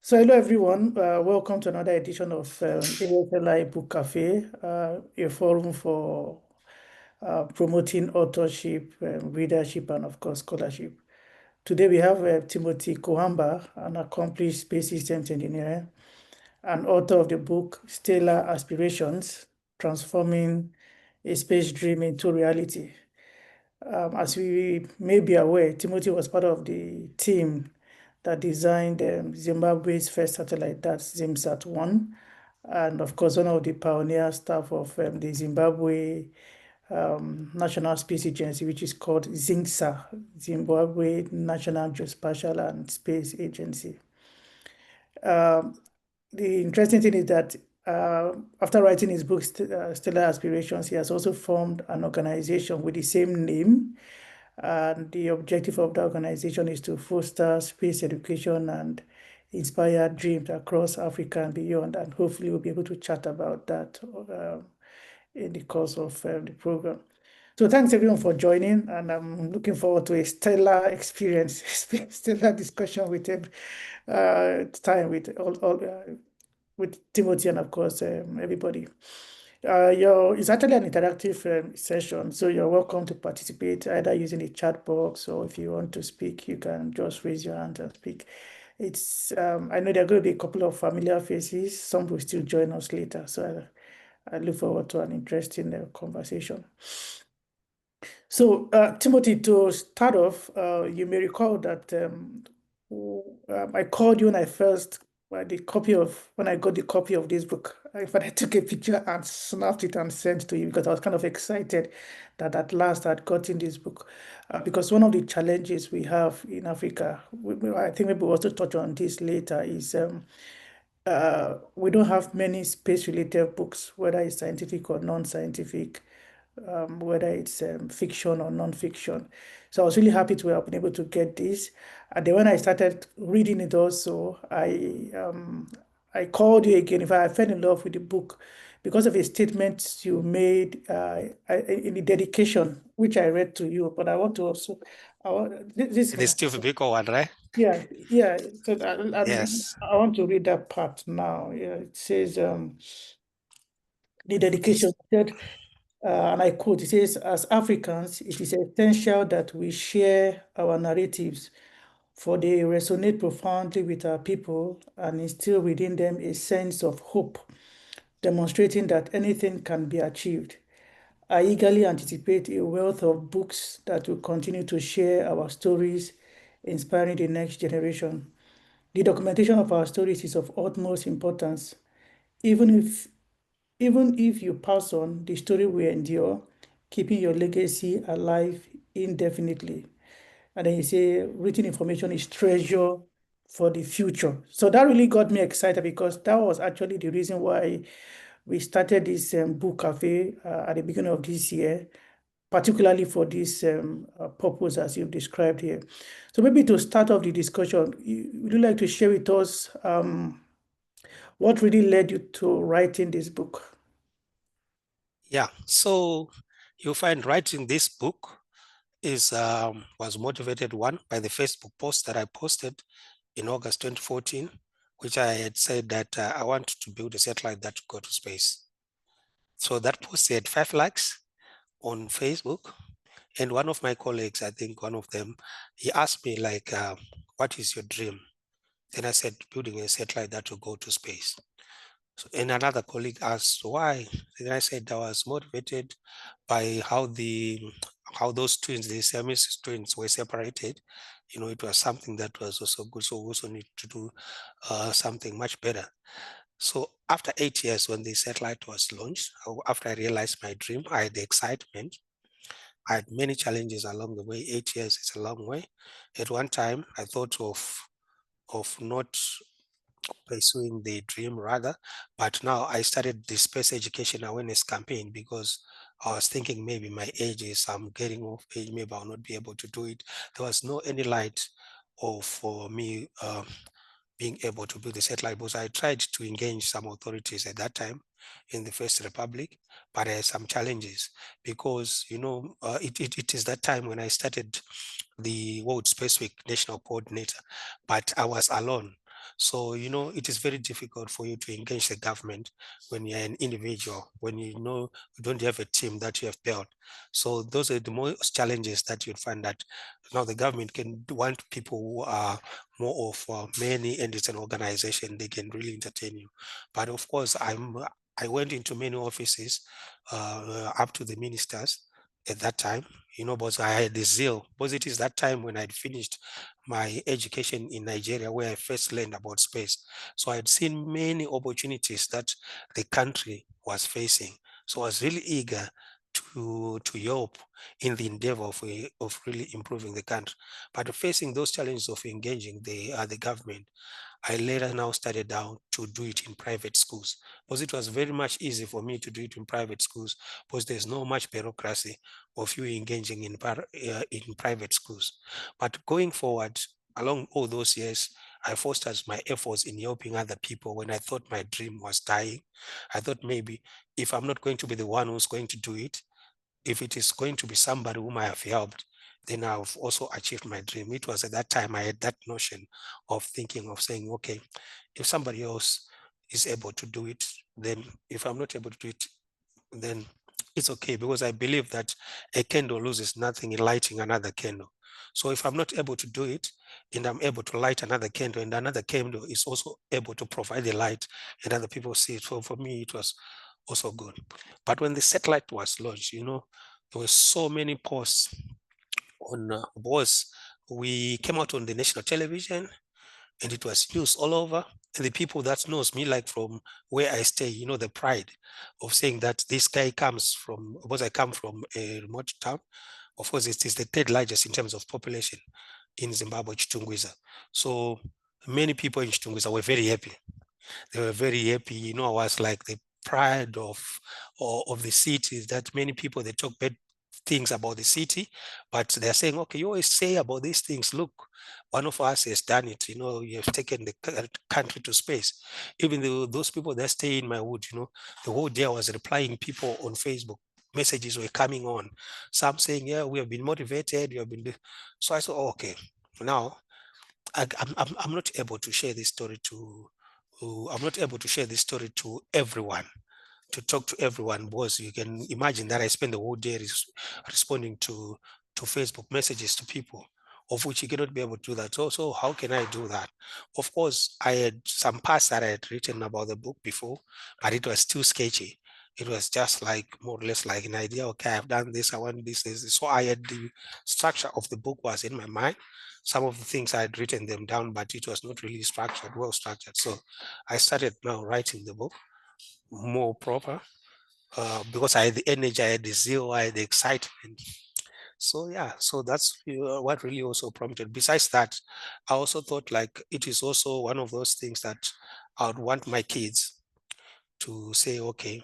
So hello everyone, welcome to another edition of ASLI Book Cafe, a forum for promoting authorship, readership, and of course scholarship. Today we have Timothy Kuhamba, an accomplished space systems engineer and author of the book Stellar Aspirations, Transforming a Space Dream into Reality. As we may be aware, Timothy was part of the team that designed Zimbabwe's first satellite, that's ZimSat-1, and of course, one of the pioneer staff of the Zimbabwe National Space Agency, which is called ZINSA, Zimbabwe National Geospatial and Space Agency. The interesting thing is that after writing his book, Stellar Aspirations, he has also formed an organization with the same name. And the objective of the organization is to foster space education and inspire dreams across Africa and beyond. And hopefully we'll be able to chat about that in the course of the program. So thanks everyone for joining, and I'm looking forward to a stellar experience, stellar discussion with him, time with with Timothy and of course everybody. It's actually an interactive session, so you're welcome to participate either using the chat box, or if you want to speak, you can just raise your hand and speak. It's I know there are going to be a couple of familiar faces. Some will still join us later, so I look forward to an interesting conversation. So, Timothy, to start off, you may recall that I called you when I first when I got the copy of this book. In fact, I took a picture and snapped it and sent to you because I was kind of excited that at last I'd gotten this book. Because one of the challenges we have in Africa, I think maybe we'll also touch on this later, is we don't have many space-related books, whether it's scientific or non-scientific, whether it's fiction or non-fiction. So I was really happy to have been able to get this. And then when I started reading it also, I called you again. In fact, I fell in love with the book because of a statement you made in the dedication, which I read to you. But I want to also, this It is still a big one, right? yeah, yeah. So Yes. I want to read that part now. Yeah, it says the dedication said, and I quote, it says, as Africans, it is essential that we share our narratives, for they resonate profoundly with our people and instill within them a sense of hope, demonstrating that anything can be achieved. I eagerly anticipate a wealth of books that will continue to share our stories, inspiring the next generation. The documentation of our stories is of utmost importance. Even if even if you pass on, the story will endure, keeping your legacy alive indefinitely. And then you say written information is treasure for the future. So that really got me excited because that was actually the reason why we started this book cafe at the beginning of this year, particularly for this purpose as you've described here. So maybe to start off the discussion, would you like to share with us what really led you to writing this book? Yeah. So you find writing this book was motivated, one, by the Facebook post that I posted in August 2014, which I had said that I want to build a satellite that go to space. So that post had 5 likes on Facebook. And one of my colleagues, I think one of them, he asked me like, what is your dream? Then I said, building a satellite that will go to space. So, and another colleague asked why. Then I said I was motivated by how those twins, the Siamese twins, were separated. You know, it was something that was also good. So we also need to do something much better. So after 8 years, when the satellite was launched, after I realized my dream, I had the excitement. I had many challenges along the way. 8 years is a long way. At one time, I thought of not pursuing the dream rather, but now I started the space education awareness campaign because I was thinking maybe my age is, I'm getting off age, maybe I'll not be able to do it. There was no any light of for me being able to build the satellite because I tried to engage some authorities at that time in the First Republic, but I had some challenges because, you know, it is that time when I started the World Space Week National Coordinator, but I was alone. So, it is very difficult for you to engage the government when you're an individual, when you don't have a team that you have built. So those are the most challenges that you'd find, that now the government can want people who are more of many, and it's an organization, they can really entertain you. But of course, I went into many offices up to the ministers at that time, because I had the zeal, because it is that time when I'd finished my education in Nigeria, where I first learned about space. So I'd seen many opportunities that the country was facing. So I was really eager to help in the endeavor of really improving the country. But facing those challenges of engaging the government, I later now started down to do it in private schools, because it was very much easy for me to do it in private schools, because there's no much bureaucracy of you engaging in private schools. But going forward, along all those years, I fostered my efforts in helping other people when I thought my dream was dying. I thought maybe if I'm not going to be the one who's going to do it, if it is going to be somebody whom I have helped, then I've also achieved my dream. It was at that time I had that notion of thinking of saying, okay, if somebody else is able to do it, then if I'm not able to do it, then it's okay, because I believe that a candle loses nothing in lighting another candle. So if I'm not able to do it, and I'm able to light another candle, and another candle is also able to provide the light, and other people see it. So for me, it was also good. But when the satellite was launched, there were so many posts on we came out on the national television, and it was news all over. And the people that knows me, like from where I stay, the pride of saying that this guy comes from, because I come from a remote town. Of course, it is the third largest in terms of population in Zimbabwe, Chitungwiza. So many people in Chitungwiza were very happy. They were very happy. I was like the pride of the city, that many people, they talk bad things about the city, but they're saying, okay, you always say about these things. Look, one of us has done it. You have taken the country to space. Even those people that stay in my wood, the whole day I was replying people on Facebook. Messages were coming on. Some saying, yeah, we have been motivated. We have been. So I said, oh, okay, now I'm not able to share this story to. I'm not able to share this story to everyone, to talk to everyone, because you can imagine that I spend the whole day responding to Facebook messages to people, of which you cannot be able to do that. So how can I do that? Of course, I had some parts that I had written about the book before, but it was too sketchy. It was just like more or less like an idea. Okay, I've done this. I want this. So I had the structure of the book was in my mind. Some of the things I had written them down, but it was not really structured, well structured. So I started now writing the book more proper, because I had the energy, I had the zeal, I had the excitement. So yeah, so that's what really also prompted. Besides that, I also thought like it is also one of those things that I would want my kids to say, okay,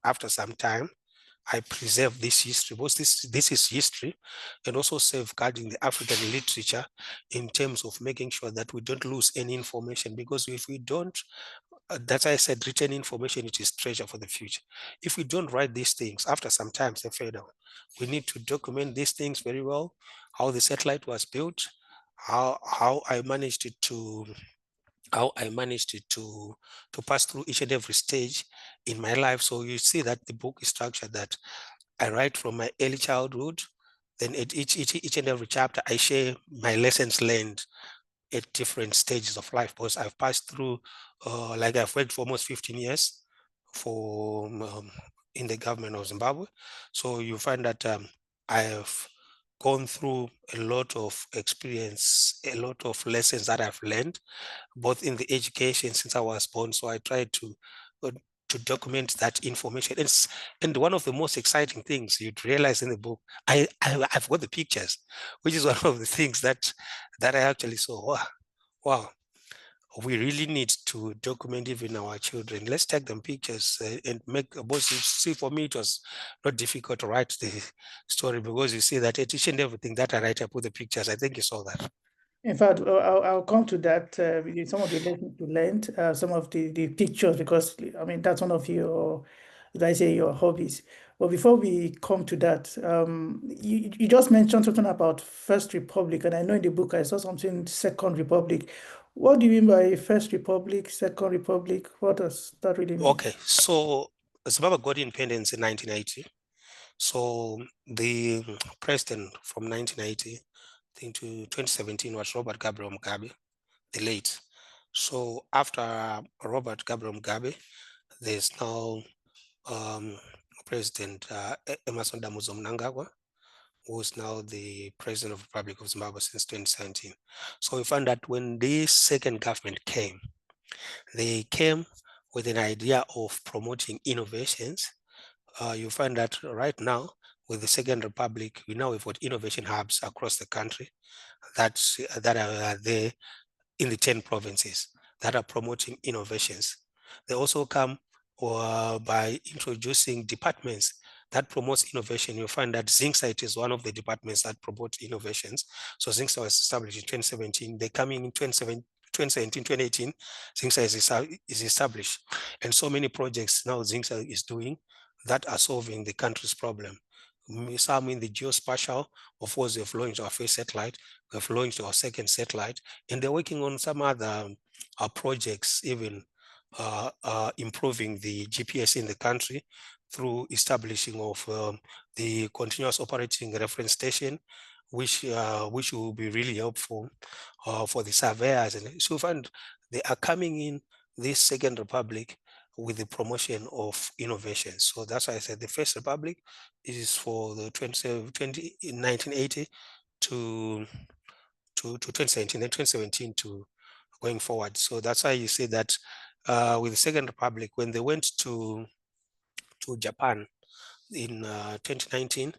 after some time, I preserve this history, because this is history, and also safeguarding the African literature in terms of making sure that we don't lose any information. Because if we don't, that's why I said written information, it is treasure for the future. If we don't write these things, after some time they fade out. We need to document these things very well, how the satellite was built, how I managed it to to pass through each and every stage in my life. So you see that the book is structured that I write from my early childhood, then at each and every chapter I share my lessons learned at different stages of life, because I've passed through, like I've worked for almost 15 years for in the government of Zimbabwe. So you find that I have gone through a lot of experience, a lot of lessons that I've learned, both in the education since I was born. So I try uh, to document that information. And one of the most exciting things you'd realize in the book, I've got the pictures, which is one of the things that I actually saw. Wow, wow, we really need to document even our children. Let's take them pictures and make a both. See, for me, it was not difficult to write the story, because you see that at each and everything that I write, I put the pictures. I think you saw that. In fact, I'll come to that with some of the lessons you learned, some of the pictures, because I mean that's one of your, did I say, your hobbies. But before we come to that, you just mentioned something about First Republic, and I know in the book I saw something Second Republic. What do you mean by First Republic, Second Republic? What does that really mean? Okay, so Zimbabwe got independence in 1980. So the president from 1980, I think, to 2017 was Robert Gabriel Mugabe, the late. So after Robert Gabriel Mugabe, there's now President Emerson Damuzo Mnangagwa, who is now the president of the Republic of Zimbabwe since 2017. So we found that when this second government came, they came with an idea of promoting innovations. You find that right now with the Second Republic, we now have got innovation hubs across the country that are there in the 10 provinces that are promoting innovations. They also come by introducing departments that promotes innovation. You'll find that Zinc is one of the departments that promote innovations. So Zinc was established in 2017. They're coming in 2017, 2018, Zinc is established. And so many projects now Zinc is doing that are solving the country's problem. Some in the geospatial, of course, we've launched our first satellite, we've launched our second satellite, and they're working on some other projects, even improving the GPS in the country through establishing of the continuous operating reference station, which will be really helpful for the surveyors. And so find they are coming in this Second Republic with the promotion of innovation. So that's why I said the First Republic is for the 1980 to 2017, and 2017 to going forward. So that's why you see that with the Second Republic, when they went to Japan in 2019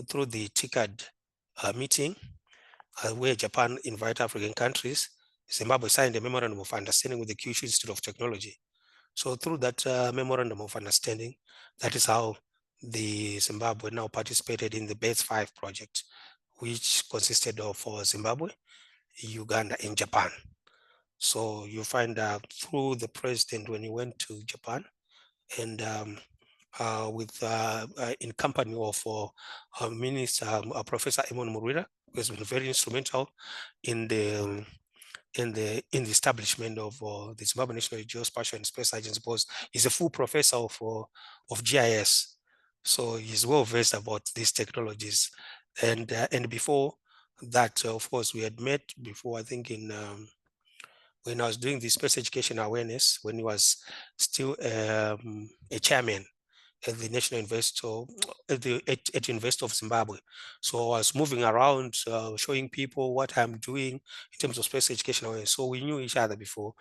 through the TICAD meeting, where Japan invited African countries, Zimbabwe signed a memorandum of understanding with the Kyushu Institute of Technology. So through that memorandum of understanding, that is how the Zimbabwe now participated in the BASE 5 project, which consisted of Zimbabwe, Uganda, and Japan. So you find through the president when he went to Japan, and with in company of Minister Professor Emon Murwira, who has been very instrumental in the establishment of the Zimbabwe National Geospatial and Space Agency, because he's a full professor of GIS, so he's well versed about these technologies. And before that, of course, we had met before. I think in when I was doing the space education awareness, when he was still a chairman at the National Investor, at University of Zimbabwe. So I was moving around, showing people what I'm doing in terms of space education. So we knew each other before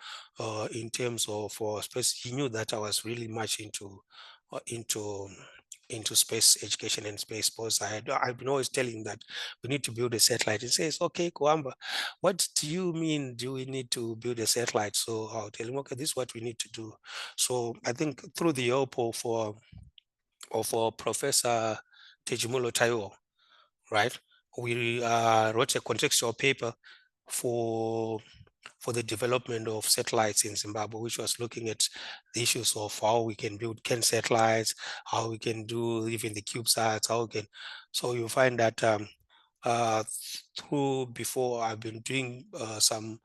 in terms of space. He knew that I was really much into space education and space sports. I've been always telling him that we need to build a satellite. He says, okay, Kuhamba, what do you mean do we need to build a satellite? So I'll tell him, okay, this is what we need to do. So I think through the help of Professor Tejimulo Taiwo, right? We wrote a contextual paper for the development of satellites in Zimbabwe, which was looking at the issues of how we can build CAN satellites, how we can do even the CubeSats, how we can. So you find that through before I've been doing some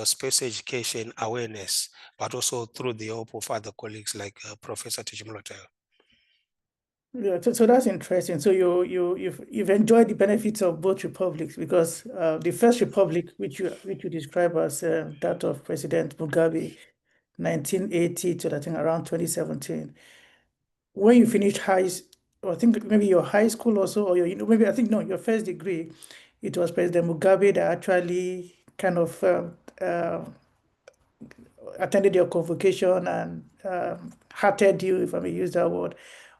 space education awareness, but also through the help of other colleagues like Professor Tejimulo Taiwo. Yeah, so that's interesting. So you've enjoyed the benefits of both republics, because the First Republic, which you describe as that of President Mugabe, 1980 to I think around 2017. When you finished I think maybe your high school also, or maybe I think no, your first degree, it was President Mugabe that actually kind of attended your convocation and hearted you, if I may use that word,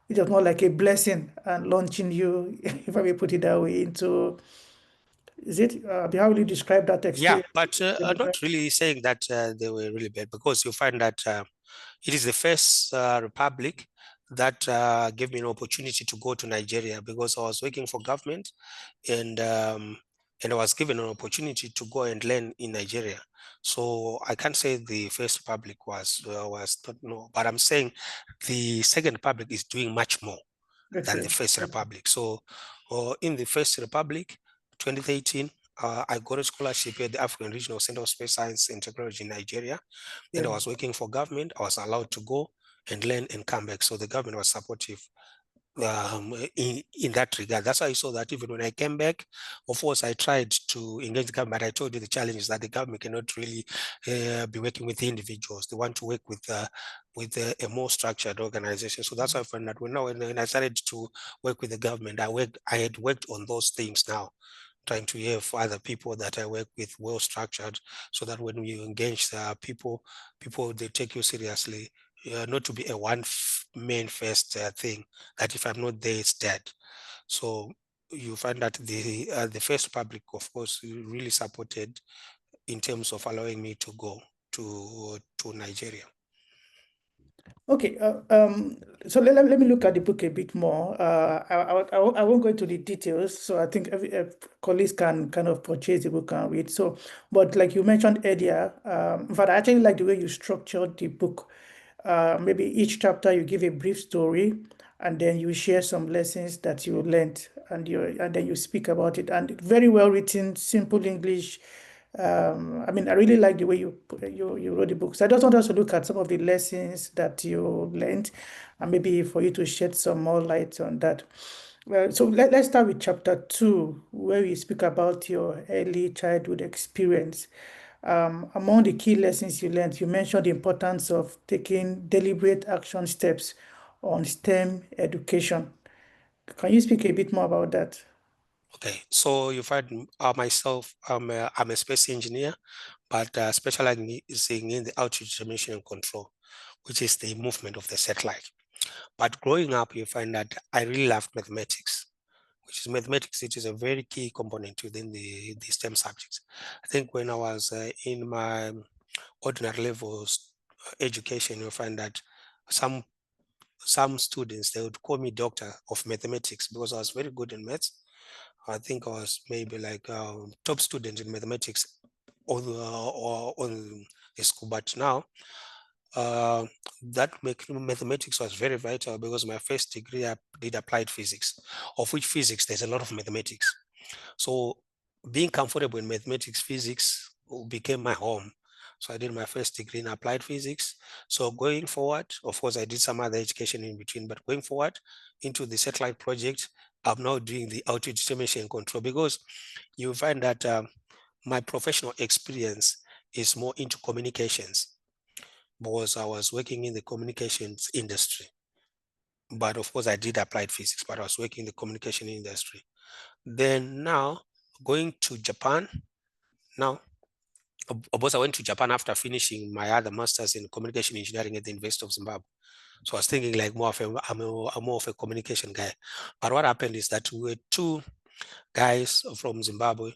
which was more like a blessing and launching you, if I may put it that way, into, is it, how will you describe that Yeah, experience? but I'm not really saying that they were really bad, because you find that it is the first republic that gave me an opportunity to go to Nigeria, because I was working for government, and and I was given an opportunity to go and learn in Nigeria. So I can't say the First Republic was not, no, but I'm saying the Second Republic is doing much more than the Okay. First Republic. So in the First Republic, 2013, I got a scholarship at the African Regional Center of Space Science and Technology in Nigeria. And I Yeah. was working for government. I was allowed to go and learn and come back. So the government was supportive in that regard. That's why I saw that even when I came back, of course, I tried to engage the government. I told you the challenge is that the government cannot really be working with individuals. They want to work with a more structured organization. So that's why I found that when I started to work with the government, I had worked on those things now, trying to have other people that I work with well structured, so that when you engage people they take you seriously. Not to be a man first thing, that if I'm not there, it's dead. So you find that the First Republic, of course, really supported in terms of allowing me to go to Nigeria. Okay, so let me look at the book a bit more. I won't go into the details, so I think colleagues can kind of purchase the book and read. So, but like you mentioned earlier, in fact, I actually like the way you structured the book. Maybe each chapter you give a brief story, and then you share some lessons that you learned, and then you speak about it. And very well written, simple English. I mean, I really like the way you wrote the book. So I just want us to look at some of the lessons that you learned, and maybe for you to shed some more light on that. So let's start with chapter 2, where you speak about your early childhood experience. Among the key lessons you learned, you mentioned the importance of taking deliberate action steps on STEM education. Can you speak a bit more about that? Okay, so you find myself, I'm a space engineer, but specializing in the altitude determination and control, which is the movement of the satellite. But growing up, you find that I really loved mathematics, which is mathematics. It is a very key component within the STEM subjects. I think when I was in my ordinary levels education, you'll find that some some students, they would call me doctor of mathematics because I was very good in maths. I think I was maybe like top student in mathematics on the school. But now uh, that mathematics was very vital because my first degree I did applied physics, of which physics there's a lot of mathematics. So being comfortable in mathematics, physics became my home. So I did my first degree in applied physics. So going forward, of course, I did some other education in between, but going forward into the satellite project, I'm now doing the altitude determination and control because you find that my professional experience is more into communications because I was working in the communications industry. But of course, I did applied physics, but I was working in the communication industry. Then now going to Japan. Now, of course, I went to Japan after finishing my other master's in communication engineering at the University of Zimbabwe. So I was thinking like I'm more of a communication guy. But what happened is that we were two guys from Zimbabwe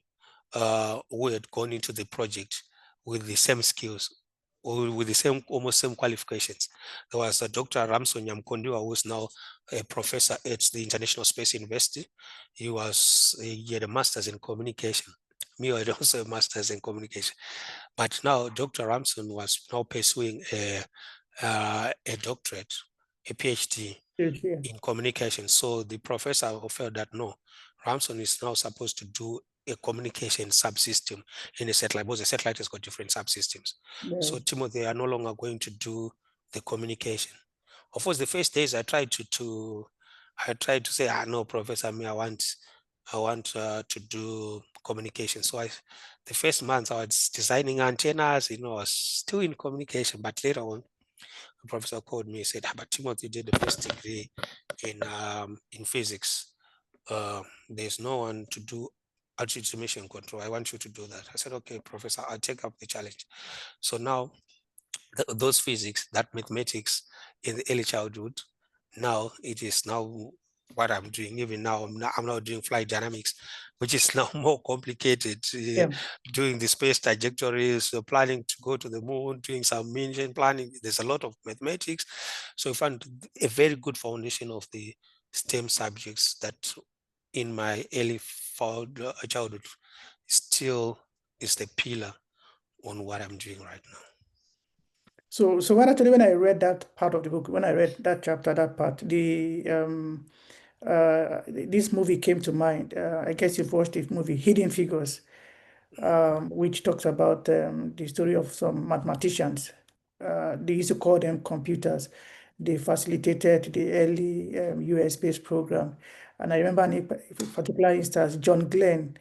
who had gone into the project with the same skills or with the same almost same qualifications. There was a Dr. Ramson Nyamkondiwa, who is now a professor at the International Space University. He had a master's in communication. Me, I had also a master's in communication. But now Dr. Ramson was now pursuing a doctorate, a PhD Yeah. in communication. So the professor felt that no, Ramson is now supposed to do a communication subsystem in a satellite, because the satellite has got different subsystems. Yeah. So Timothy, they are no longer going to do the communication. Of course, the first days I tried to say, no, Professor, I want to do communication. So the first month I was designing antennas, I was still in communication, but later on, the professor called me and said, but Timothy did the first degree in physics. There's no one to do altitude mission control. I want you to do that. I said, okay, professor, I'll take up the challenge. So now those physics, that mathematics in the early childhood, now it is now what I'm doing. Even now, I'm now doing flight dynamics, which is now more complicated. Yeah. Doing the space trajectories, planning to go to the moon, doing some mission planning. There's a lot of mathematics. So I found a very good foundation of the STEM subjects that in my early childhood still is the pillar on what I'm doing right now. So what actually, when I read that part of the book, when I read that chapter, that part, this movie came to mind. I guess you've watched this movie, Hidden Figures, which talks about the story of some mathematicians. They used to call them computers. They facilitated the early US-based program. And I remember in a particular instance, John Glenn,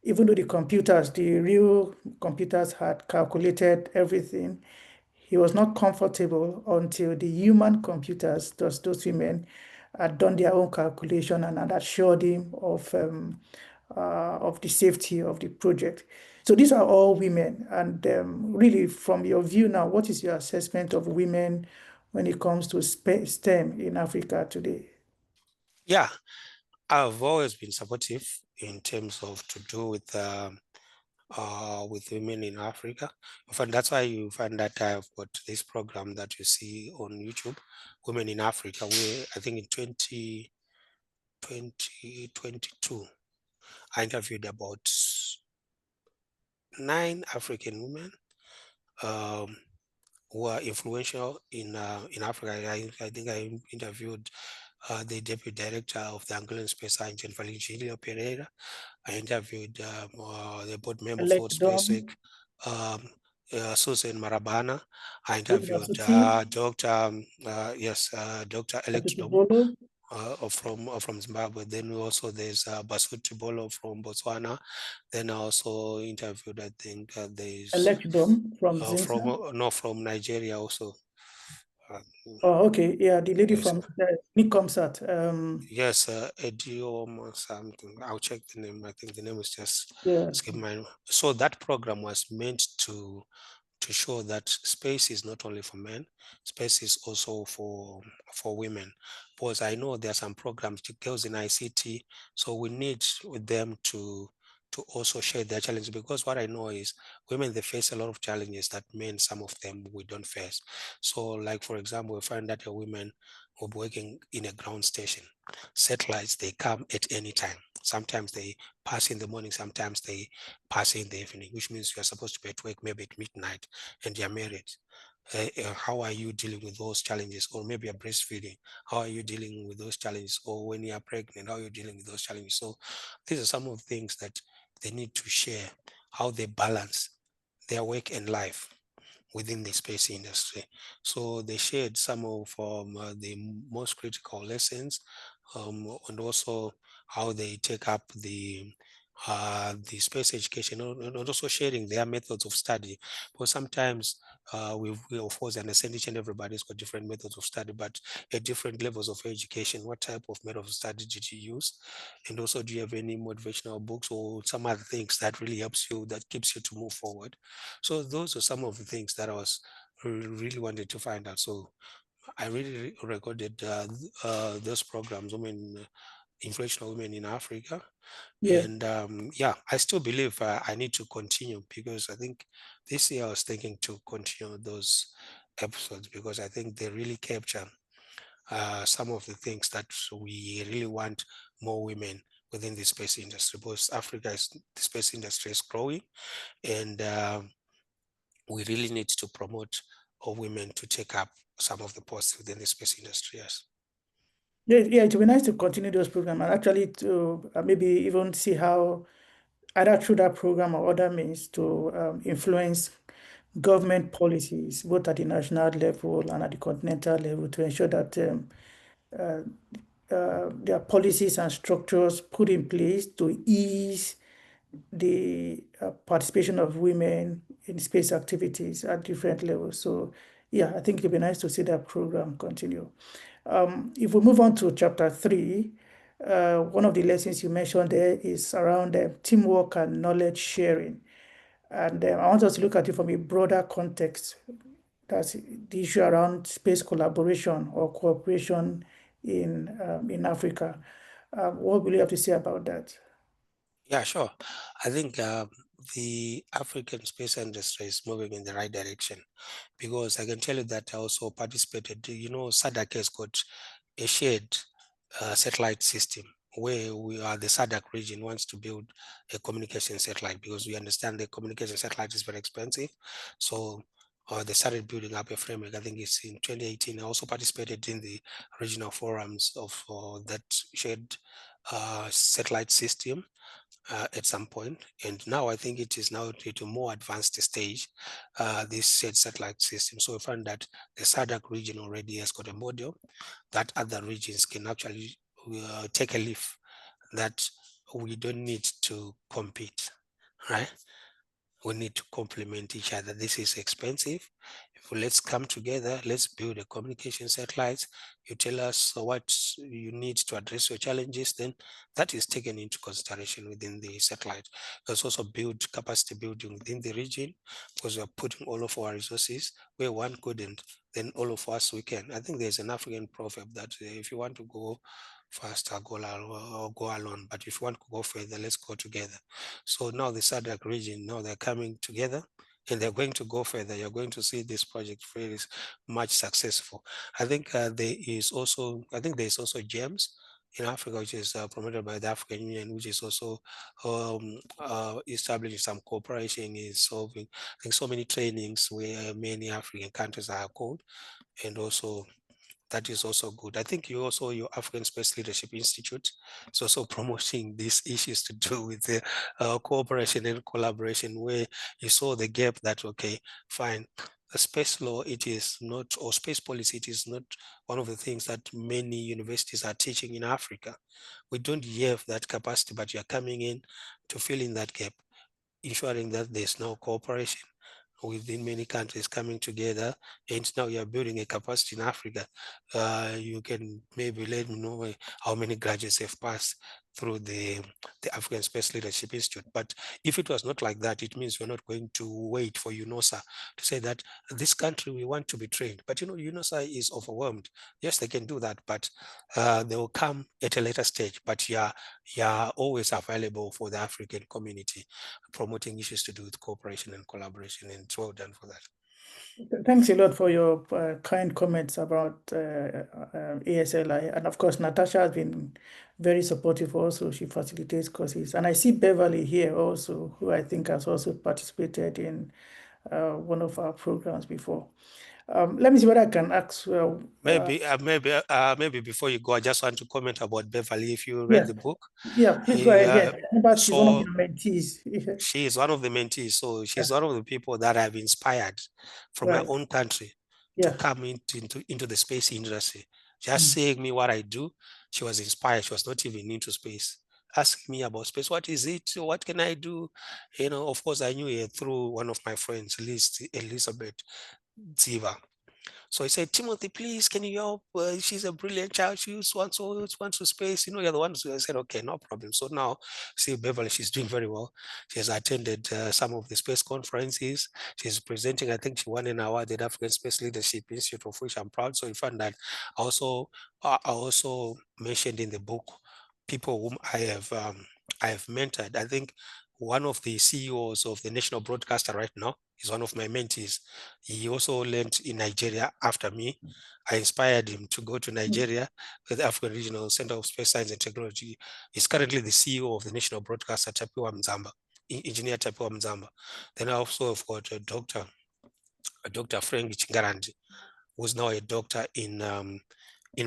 even though the real computers had calculated everything, he was not comfortable until the human computers, those women, had done their own calculation and had assured him of the safety of the project. So these are all women. And really, from your view now, what is your assessment of women when it comes to STEM in Africa today? Yeah, I've always been supportive in terms of to do with women in Africa. In fact, that's why you find that I've got this program that you see on YouTube, Women in Africa, where I think in 2022, I interviewed about 9 African women um, who are influential in Africa. I think I interviewed the deputy director of the Angolan Space Science, Virgilio Pereira. I interviewed the board member for Elect SpaceX, Dom, Susan Marabana. I David interviewed Asuti, Dr. Alex Asuti Dom Bolo, from Zimbabwe. Then also there's Basuti Bolo from Botswana. Then I also interviewed, I think there's Elect Dom from Zinsa. from Nigeria also. Uh, Oh, okay. Yeah, the lady yes, from Nick Comsat. yes, Ediom or something. I'll check the name. I think the name is just Yeah. skip my. So that program was meant to show that space is not only for men, space is also for women. Because I know there are some programs, girls in ICT, so we need with them to also share their challenges, because what I know is women, they face a lot of challenges that men, some of them we don't face. So like, for example, we find that a women who are working in a ground station, satellites, they come at any time. Sometimes they pass in the morning, sometimes they pass in the evening, which means you are supposed to be at work maybe at midnight and you're married. How are you dealing with those challenges? Or maybe you're breastfeeding. How are you dealing with those challenges? Or when you're pregnant, how are you dealing with those challenges? So these are some of the things that they need to share, how they balance their work and life within the space industry. So they shared some of the most critical lessons, and also how they take up the space education, and also sharing their methods of study. Because sometimes we of course understand each and everybody's got different methods of study, but at different levels of education, what type of method of study did you use? And also, do you have any motivational books or some other things that really helps you, that keeps you to move forward? So those are some of the things that I was really wanted to find out. So I really recorded those programs, women, influential women in Africa. Yeah. And yeah, I still believe I need to continue, because I think this year I was thinking to continue those episodes, because I think they really capture some of the things that we really want more women within the space industry, because the space industry is growing, and we really need to promote all women to take up some of the posts within the space industry. Yes. Yeah, yeah, it would be nice to continue those programs and actually to maybe even see how either through that program or other means to influence government policies, both at the national level and at the continental level, to ensure that uh, there are policies and structures put in place to ease the participation of women in space activities at different levels. So, yeah, I think it'd be nice to see that program continue. If we move on to chapter 3, one of the lessons you mentioned there is around teamwork and knowledge sharing. And I want us to look at it from a broader context. That's the issue around space collaboration or cooperation in Africa. What will you have to say about that? Yeah, sure. I think the African space industry is moving in the right direction, because I can tell you that I also participated. SADC has got a shared satellite system. where we are, the SADC region wants to build a communication satellite, because we understand the communication satellite is very expensive. So they started building up a framework. I think it's in 2018. I also participated in the regional forums of that shared satellite system at some point. And now I think it is now at a more advanced stage, this shared satellite system. So we found that the SADC region already has got a model that other regions can actually take a leaf, that we don't need to compete, right? We need to complement each other. This is expensive. Let's come together, let's build a communication satellite. You tell us what you need to address your challenges, then that is taken into consideration within the satellite. Let's also build capacity building within the region, because we are putting all of our resources where one couldn't, then all of us we can. I think there's an African proverb that if you want to go faster, go alone, but if you want to go further, let's go together. So now the SADC region, now they're coming together and they're going to go further. You're going to see this project very much successful. I think there's also GEMS in Africa, which is promoted by the African Union, which is also establishing some cooperation in solving, I think, so many trainings where many African countries are called, and also that is also good. I think your African Space Leadership Institute is also promoting these issues to do with the cooperation and collaboration, where you saw the gap that, okay, fine, the space law, it is not, or space policy, it is not one of the things that many universities are teaching in Africa. We don't have that capacity, but you're coming in to fill in that gap, ensuring that there's no cooperation within many countries coming together, and now you're building a capacity in Africa. You can maybe let me know how many graduates have passed through the African Space Leadership Institute. But if it was not like that, it means we're not going to wait for UNOSA to say that this country we want to be trained. But UNOSA is overwhelmed. Yes, they can do that, but they will come at a later stage. But you're always available for the African community, promoting issues to do with cooperation and collaboration, and it's well done for that. Thanks a lot for your kind comments about ASLI. And of course, Natasha has been very supportive also. She facilitates courses. And I see Beverly here also, who I think has also participated in one of our programs before. Let me see what I can ask. Maybe before you go, I just want to comment about Beverly. If you read Yeah, the book, yeah, please go ahead. Remember, she's one of so your mentees. she is one of the mentees. So Yeah, she's one of the people that I've inspired from my right. own country to Yeah. come into the space industry. Just Mm. saying me what I do, she was inspired. She was not even into space. Asking me about space, what is it? What can I do? Of course, I knew her through one of my friends, Elizabeth Ziva. So he said, Timothy, please, can you help? She's a brilliant child. She wants to space. You're the one. So I said, okay, no problem. So now, see, Beverly, she's doing very well. She has attended some of the space conferences. She's presenting, I think she won an award at African Space Leadership Institute, of which I'm proud. So in fact that I also mentioned in the book people whom I have mentored. I think one of the CEOs of the national broadcaster right now is one of my mentees. He also learned in Nigeria after me. I inspired him to go to Nigeria with the African Regional Center of Space Science and Technology. He's currently the CEO of the national broadcaster, Tapiwa Mzamba, Engineer Tapiwa Mzamba. Then I also have got Dr. Frank Chingarandi, who's now a doctor in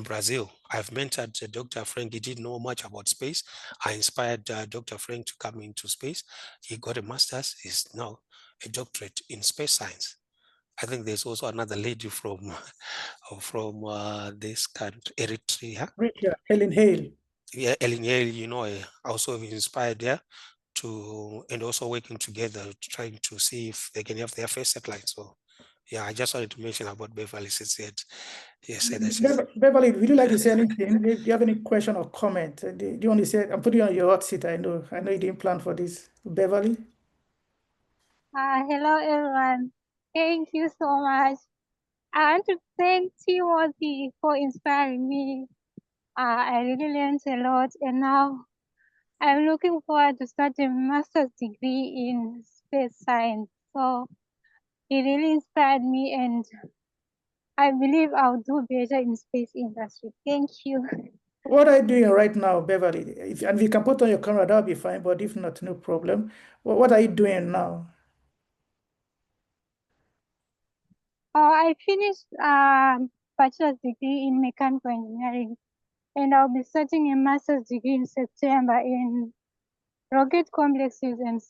Brazil. I've mentored Dr. Frank. He didn't know much about space. I inspired Dr. Frank to come into space. He got a master's. He's now a doctorate in space science. I think there's also another lady from this country, Eritrea. Yeah, Helen Hale. Yeah, Ellen Yale, also inspired there and also working together, trying to see if they can have their first satellite. So yeah, I just wanted to mention about Beverly since yes, Beverly, would you like to say anything? Do you have any question or comment? Do you want to say? I'm putting you on your hot seat. I know you didn't plan for this. Beverly? Hello, everyone. Thank you so much. I want to thank Timothy for inspiring me. I really learned a lot, and now I'm looking forward to start a master's degree in space science. So it really inspired me, and I believe I'll do better in space industry. Thank you. What are you doing right now, Beverly? And if you can put on your camera, that'll be fine. But if not, no problem. What are you doing now? I finished bachelor's degree in mechanical engineering, and I'll be starting a master's degree in September in rocket complexes and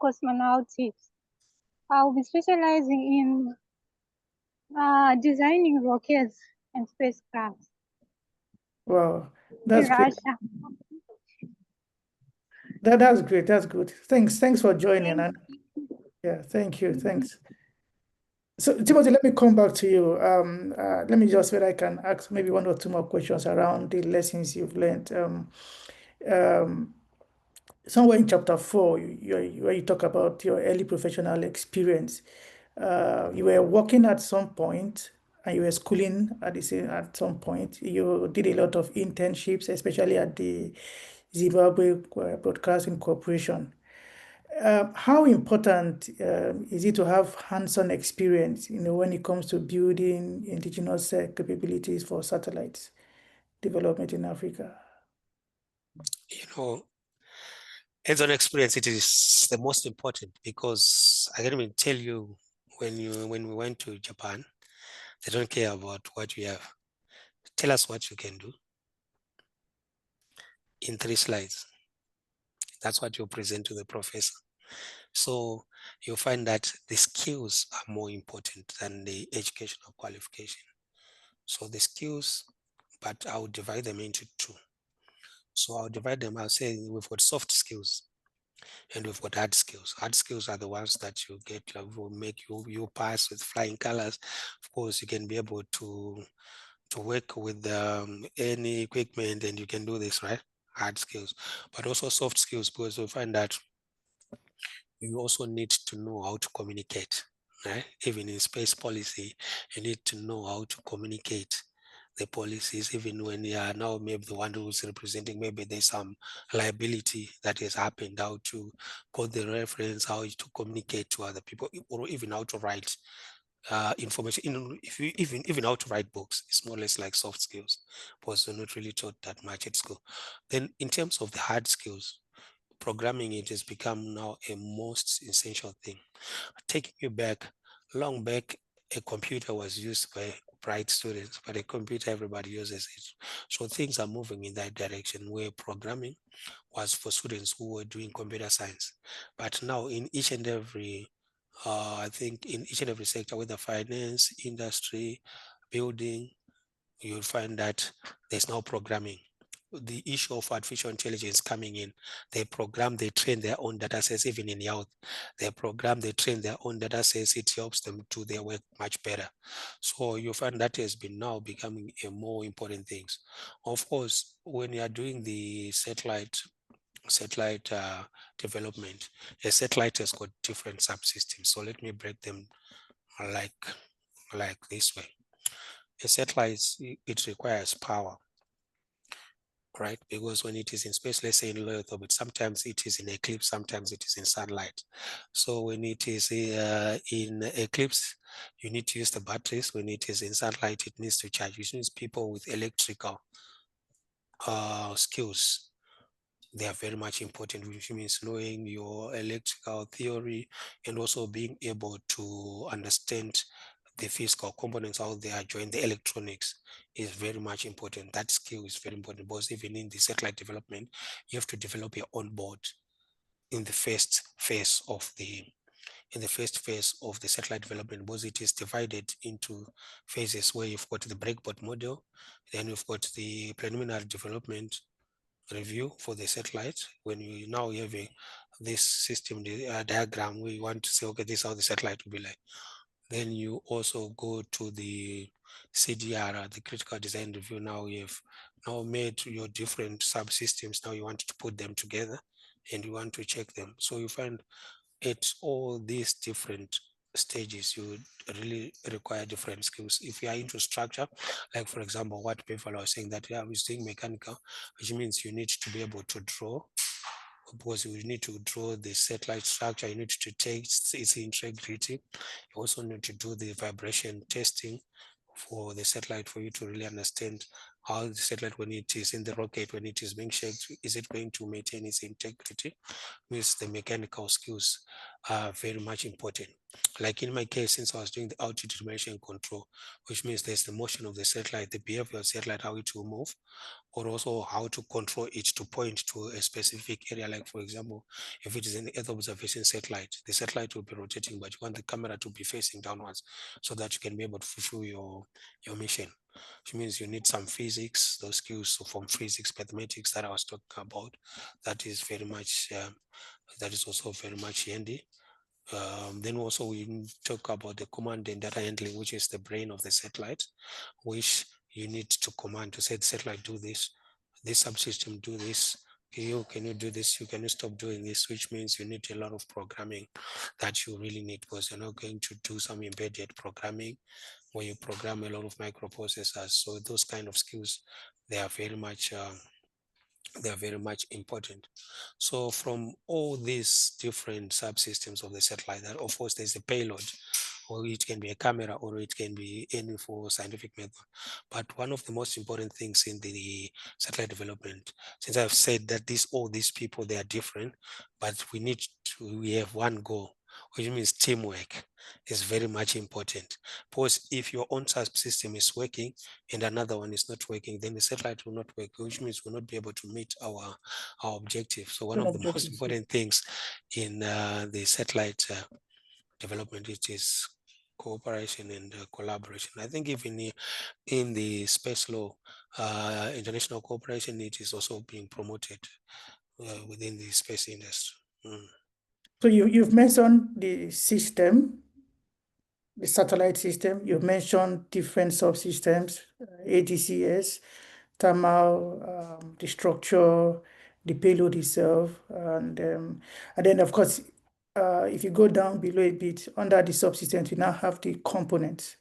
cosmonautics. I'll be specializing in designing rockets and spacecraft Wow, in that's great. Russia. That's great. That's good. Thanks for joining. Thank And yeah, thank you. Thanks. So, Timothy, let me come back to you. Let me just whether I can ask maybe one or two more questions around the lessons you've learned. Um, Somewhere in chapter 4, where you talk about your early professional experience, you were working at some point and you were schooling at some point. You did a lot of internships, especially at the Zimbabwe Broadcasting Corporation. How important is it to have hands-on experience, when it comes to building indigenous capabilities for satellites development in Africa? You know, hands-on experience, it is the most important because I can even tell you when we went to Japan, they don't care about what you have. Tell us what you can do in 3 slides. That's what you present to the professor. So you'll find that the skills are more important than the educational qualification. So the skills, but I'll divide them into 2. So I'll divide them, I'll say we've got soft skills and we've got hard skills. Hard skills are the ones that you get, will make you pass with flying colors. Of course, you can be able to work with any equipment and you can do this, right? Hard skills, but also soft skills, because you'll find that you also need to know how to communicate, right? Even in space policy, you need to know how to communicate the policies, even when you are now maybe the one who's representing, maybe there's some liability that has happened, how to quote the reference, how to communicate to other people, or even how to write information. If you even how to write books, it's more or less like soft skills, because they're not really taught that much at school. Then in terms of the hard skills, programming, it has become now a most essential thing. Taking you back, long back, a computer was used by bright students, but a computer, everybody uses it. So things are moving in that direction where programming was for students who were doing computer science. But now in each and every, I think in each and every sector, whether finance, industry, building, you'll find that there's now programming. The issue of artificial intelligence coming in, they program, they train their own data sets, even in health. They program, they train their own data sets, it helps them do their work much better. So you find that has been now becoming a more important thing. Of course, when you are doing the satellite development, a satellite has got different subsystems. So let me break them like this way. A satellite, it requires power, right? Because when it is in space, let's say in low Earth orbit, sometimes it is in eclipse, sometimes it is in sunlight. So when it is in eclipse, you need to use the batteries. When it is in sunlight, it needs to charge. Which means people with electrical skills, they are very much important, which means knowing your electrical theory and also being able to understand the physical components out there, join the electronics is very much important. That skill is very important because even in the satellite development, you have to develop your own board in the first phase of the satellite development, because it is divided into phases where you've got the breakboard model, then you've got the preliminary development review for the satellite. When you now have this system diagram where you want to say, okay, this is how the satellite will be like. Then you also go to the CDR, the critical design review. Now you have now made your different subsystems. Now you want to put them together and you want to check them. So you find at all these different stages, you really require different skills. If you are into structure, like for example, what people are saying that I was doing mechanical, which means you need to be able to draw, because you need to draw the satellite structure, you need to take its integrity. You also need to do the vibration testing for the satellite for you to really understand how the satellite, when it is in the rocket, when it is being shaped, is it going to maintain its integrity? Means the mechanical skills are very much important. Like in my case, since I was doing the altitude determination control, which means there's the motion of the satellite, the behavior of the satellite, how it will move, or also how to control it to point to a specific area. Like for example, if it is an Earth observation satellite, the satellite will be rotating, but you want the camera to be facing downwards so that you can be able to fulfill your mission. Which means you need some physics, those skills from physics, mathematics that I was talking about. That is very much, that is also very much handy. Then also we talk about the command and data handling, which is the brain of the satellite, which you need to command to say the satellite do this subsystem do this, can you do this, can you stop doing this, which means you need a lot of programming that you really need, because you're not going to do some embedded programming where you program a lot of microprocessors. So those kind of skills, they are very much important. So from all these different subsystems of the satellite, that of course there's a payload, or it can be a camera, or it can be any for scientific method. But one of the most important things in the satellite development, since I've said that all these people, they are different, but we have one goal, which means teamwork is very much important. Because if your own subsystem is working and another one is not working, then the satellite will not work, which means we'll not be able to meet our objective. So one of the most important things in the satellite development, it is cooperation and collaboration. I think even in the space law, international cooperation, it is also being promoted within the space industry. So you've mentioned the system, the satellite system. You've mentioned different subsystems, ATCS, thermal, the structure, the payload itself, and then of course, if you go down below a bit under the subsystems, you now have the components.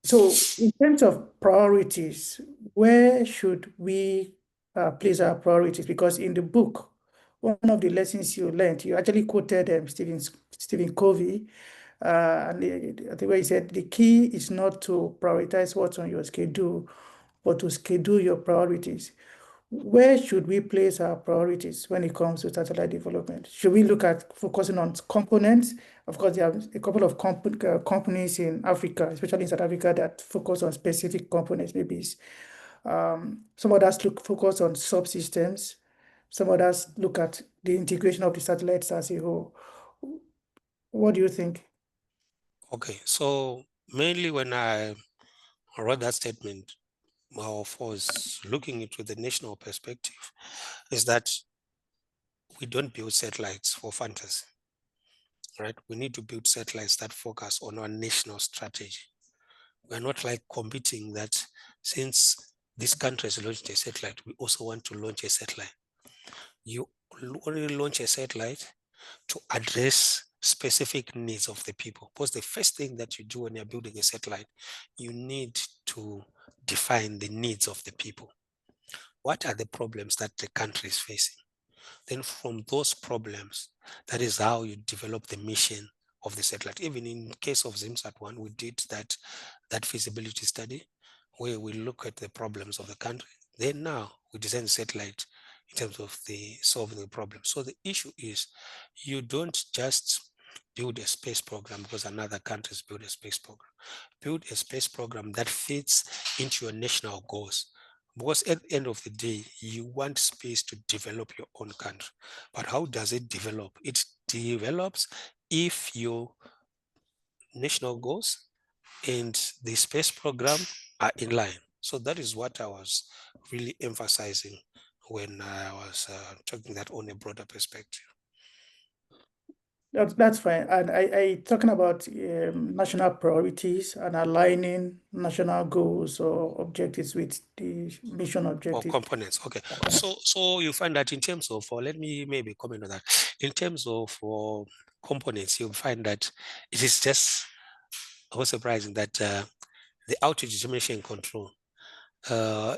So in terms of priorities, where should we place our priorities? Because in the book, one of the lessons you learned, you actually quoted Stephen Covey, and the way he said, the key is not to prioritize what's on your schedule, but to schedule your priorities. Where should we place our priorities when it comes to satellite development? Should we look at focusing on components? Of course, there are a couple of companies in Africa, especially in South Africa, that focus on specific components. Maybe some others focus on subsystems. Some others look at the integration of the satellites as a whole. What do you think? Okay, so mainly when I wrote that statement, of course, looking into the national perspective, is that we don't build satellites for fantasy, right? We need to build satellites that focus on our national strategy. We're not like competing that since this country has launched a satellite, we also want to launch a satellite. You only launch a satellite to address specific needs of the people. Because the first thing that you do when you're building a satellite, you need to define the needs of the people. What are the problems that the country is facing? Then from those problems, that is how you develop the mission of the satellite. Even in case of ZimSat-1, we did that feasibility study where we look at the problems of the country. Then now we design the satellite in terms of solving the problem. So the issue is you don't just build a space program because another country's built a space program. Build a space program that fits into your national goals. Because at the end of the day, you want space to develop your own country. But how does it develop? It develops if your national goals and the space program are in line. So that is what I was really emphasizing when I was talking that on a broader perspective. That's fine. And I talking about national priorities and aligning national goals or objectives with the mission objectives. Or components. Okay. So you find that in terms of, let me maybe comment on that. In terms of components, you'll find that it is just surprising that the outage determination control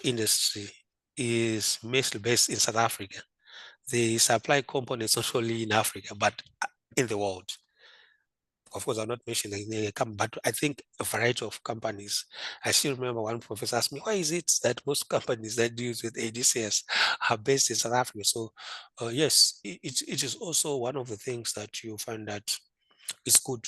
industry is mostly based in South Africa. They supply components not only in Africa, but in the world. Of course, I'll not mention the company, but I think a variety of companies. I still remember one professor asked me, why is it that most companies that deal with ADCS are based in South Africa? So yes, it is also one of the things that you find that it's good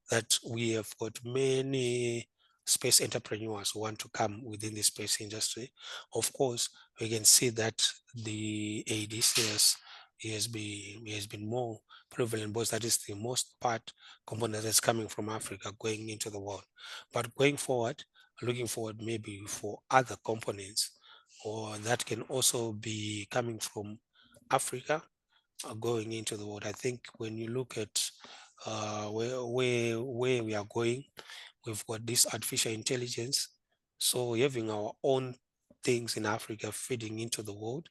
that we have got many space entrepreneurs who want to come within the space industry. Of course, we can see that the ADCS has been more prevalent because that is the most part component that's coming from Africa going into the world. But going forward, looking forward maybe for other components or that can also be coming from Africa going into the world. I think when you look at where we are going, we've got this artificial intelligence. So having our own things in Africa feeding into the world,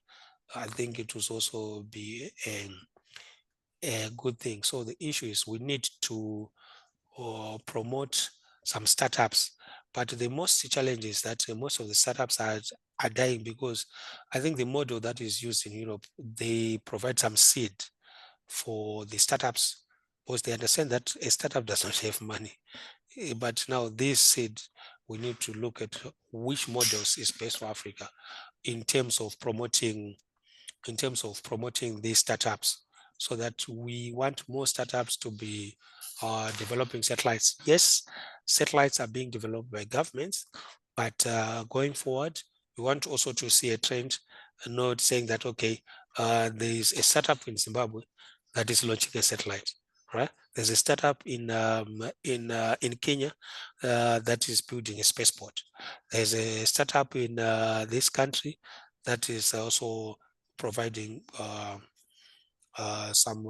I think it will also be a good thing. So the issue is we need to promote some startups, but the most challenge is that most of the startups are dying because I think the model that is used in Europe, they provide some seed for the startups because they understand that a startup does not have money. But now this said, we need to look at which models is best for Africa in terms of promoting these startups so that we want more startups to be developing satellites. Yes, satellites are being developed by governments, but going forward, we want also to see a trend, not saying that, okay, there is a startup in Zimbabwe that is launching a satellite, right? There's a startup in Kenya that is building a spaceport. There's a startup in this country that is also providing some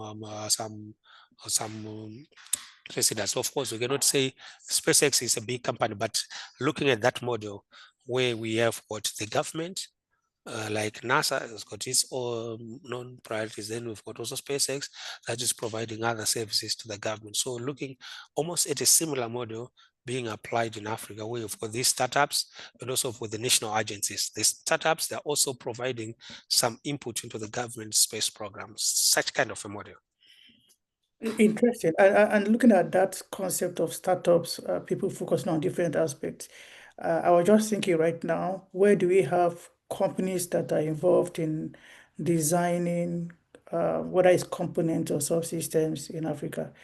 residents. Of course, we cannot say SpaceX is a big company, but looking at that model where we have what the government, like NASA has got its own non-priorities. Then we've got also SpaceX that is providing other services to the government. So looking almost at a similar model being applied in Africa, where you've got these startups, but also for the national agencies. The startups, they're also providing some input into the government space programs, such kind of a model. Interesting. And looking at that concept of startups, people focusing on different aspects. I was just thinking right now, where do we have companies that are involved in designing, whether it's components or subsystems in Africa?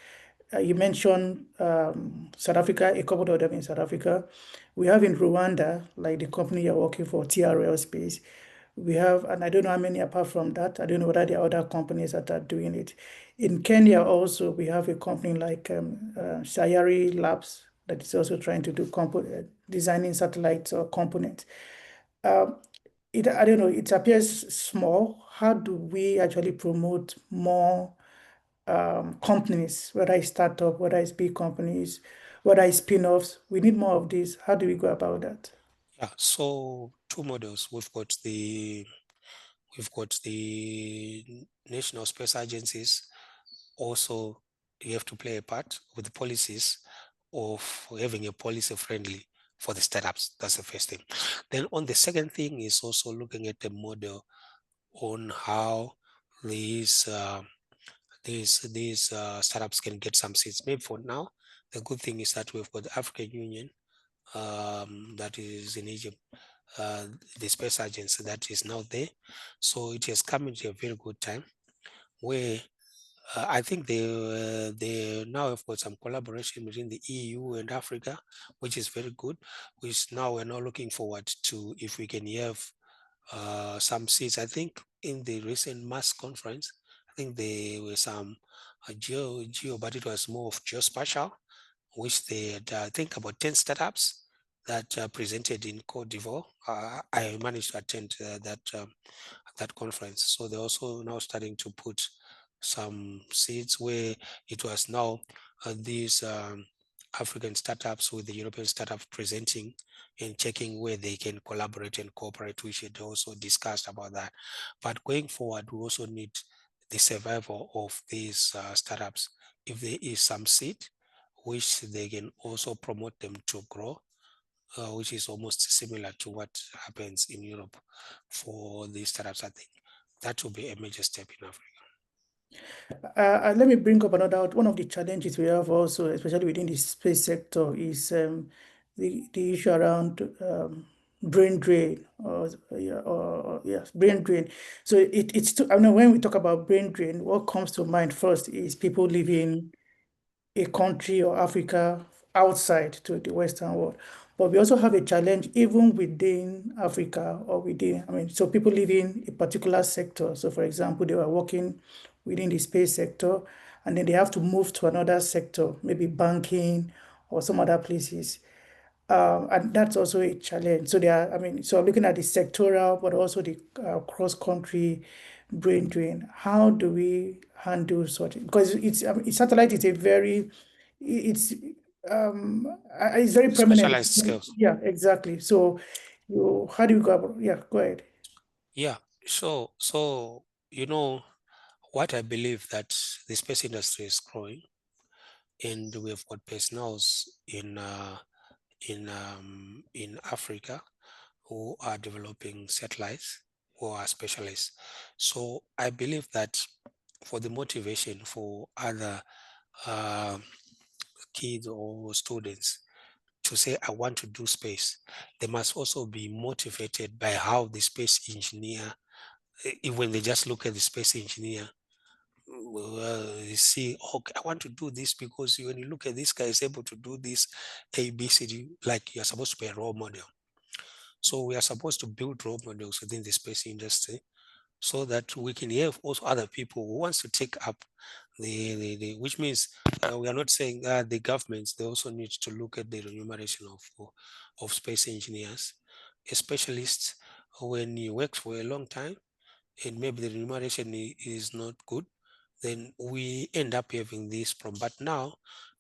You mentioned South Africa, a couple of them in South Africa. We have in Rwanda, like the company you're working for, TRL Space. We have, and I don't know how many apart from that. I don't know whether there are other companies that are doing it. In Kenya also, we have a company like Sayari Labs that is also trying to do designing satellites or components. I don't know, it appears small. How do we actually promote more companies, whether it's startup, whether it's big companies, whether it's spin-offs? We need more of this. How do we go about that? Yeah, so two models. We've got the national space agencies. Also, you have to play a part with the policies of having a policy friendly for the startups. That's the first thing. Then on the second thing is also looking at the model on how these startups can get some seeds. Maybe for now, the good thing is that we've got the African Union that is in Egypt, the space agency that is now there. So it has come into a very good time where I think they now have got some collaboration between the EU and Africa, which is very good. Which now we're now looking forward to if we can have some seats. I think in the recent mass conference, I think there were some geo, but it was more of geospatial, which they had, I think about 10 startups that presented in Cote d'Ivoire. I managed to attend that conference. So they're also now starting to put some seeds where it was now these African startups with the European startups presenting and checking where they can collaborate and cooperate. We should also discuss about that. But going forward, we also need the survival of these startups. If there is some seed, which they can also promote them to grow, which is almost similar to what happens in Europe for these startups. I think that will be a major step in Africa. Let me bring up one of the challenges we have also, especially within the space sector, is the issue around brain drain, yes, brain drain. So I know when we talk about brain drain, what comes to mind first is people living a country or Africa outside to the Western world. But we also have a challenge even within Africa or within, so people live in a particular sector. So for example, they were working within the space sector and then they have to move to another sector, maybe banking or some other places. And that's also a challenge. So so looking at the sectoral, but also the cross-country brain drain. How do we handle such? Because satellite is a very, it's it's very permanent. Specialized skills. Yeah, exactly. So how do you go about? Yeah, go ahead. Yeah. So you know what I believe that the space industry is growing, and we have got personnels in Africa who are developing satellites, who are specialists. So I believe that for the motivation for other uh, kids or students to say, I want to do space, they must also be motivated by how the space engineer, when they just look at the space engineer, you see, okay, I want to do this because when you look at this guy is able to do this A, B, C, D, like you're supposed to be a role model. So we are supposed to build role models within the space industry so that we can have also other people who wants to take up which means we are not saying the governments, they also need to look at the remuneration of space engineers, specialists. When you work for a long time and maybe the remuneration is not good, then we end up having this problem. But now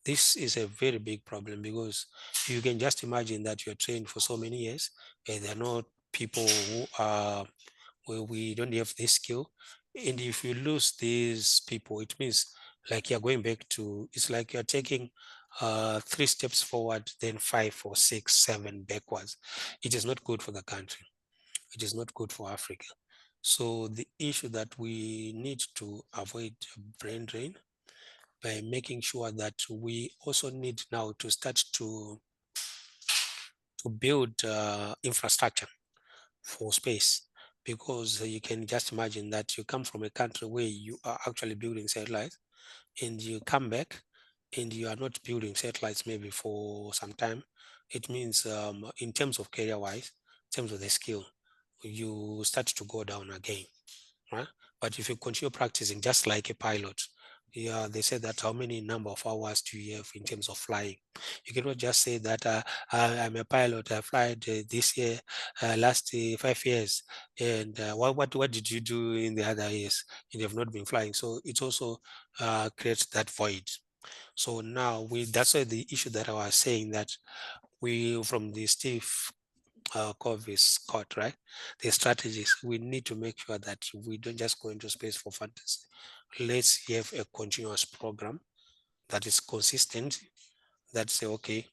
this is a very big problem because you can just imagine that you're trained for so many years and there are not people who are where we don't have this skill. And if you lose these people, it means like you're going back to, it's like you're taking 3 steps forward, then 5 or 6, 7 backwards. It is not good for the country. It is not good for Africa. So the issue that we need to avoid brain drain by making sure that we also need now to start to build infrastructure for space, because you can just imagine that you come from a country where you are actually building satellites and you come back and you are not building satellites maybe for some time. It means in terms of career wise, in terms of the skill, you start to go down again, right? But if you continue practicing just like a pilot, yeah, they said that how many number of hours do you have in terms of flying? You cannot just say that I'm a pilot. I fly this year, last 5 years, and what did you do in the other years? And you have not been flying, so it also creates that void. So now that's why the issue that I was saying that we from the Steve Covey's quote, right? The strategies, we need to make sure that we don't just go into space for fantasy. Let's have a continuous program that is consistent, that say, okay,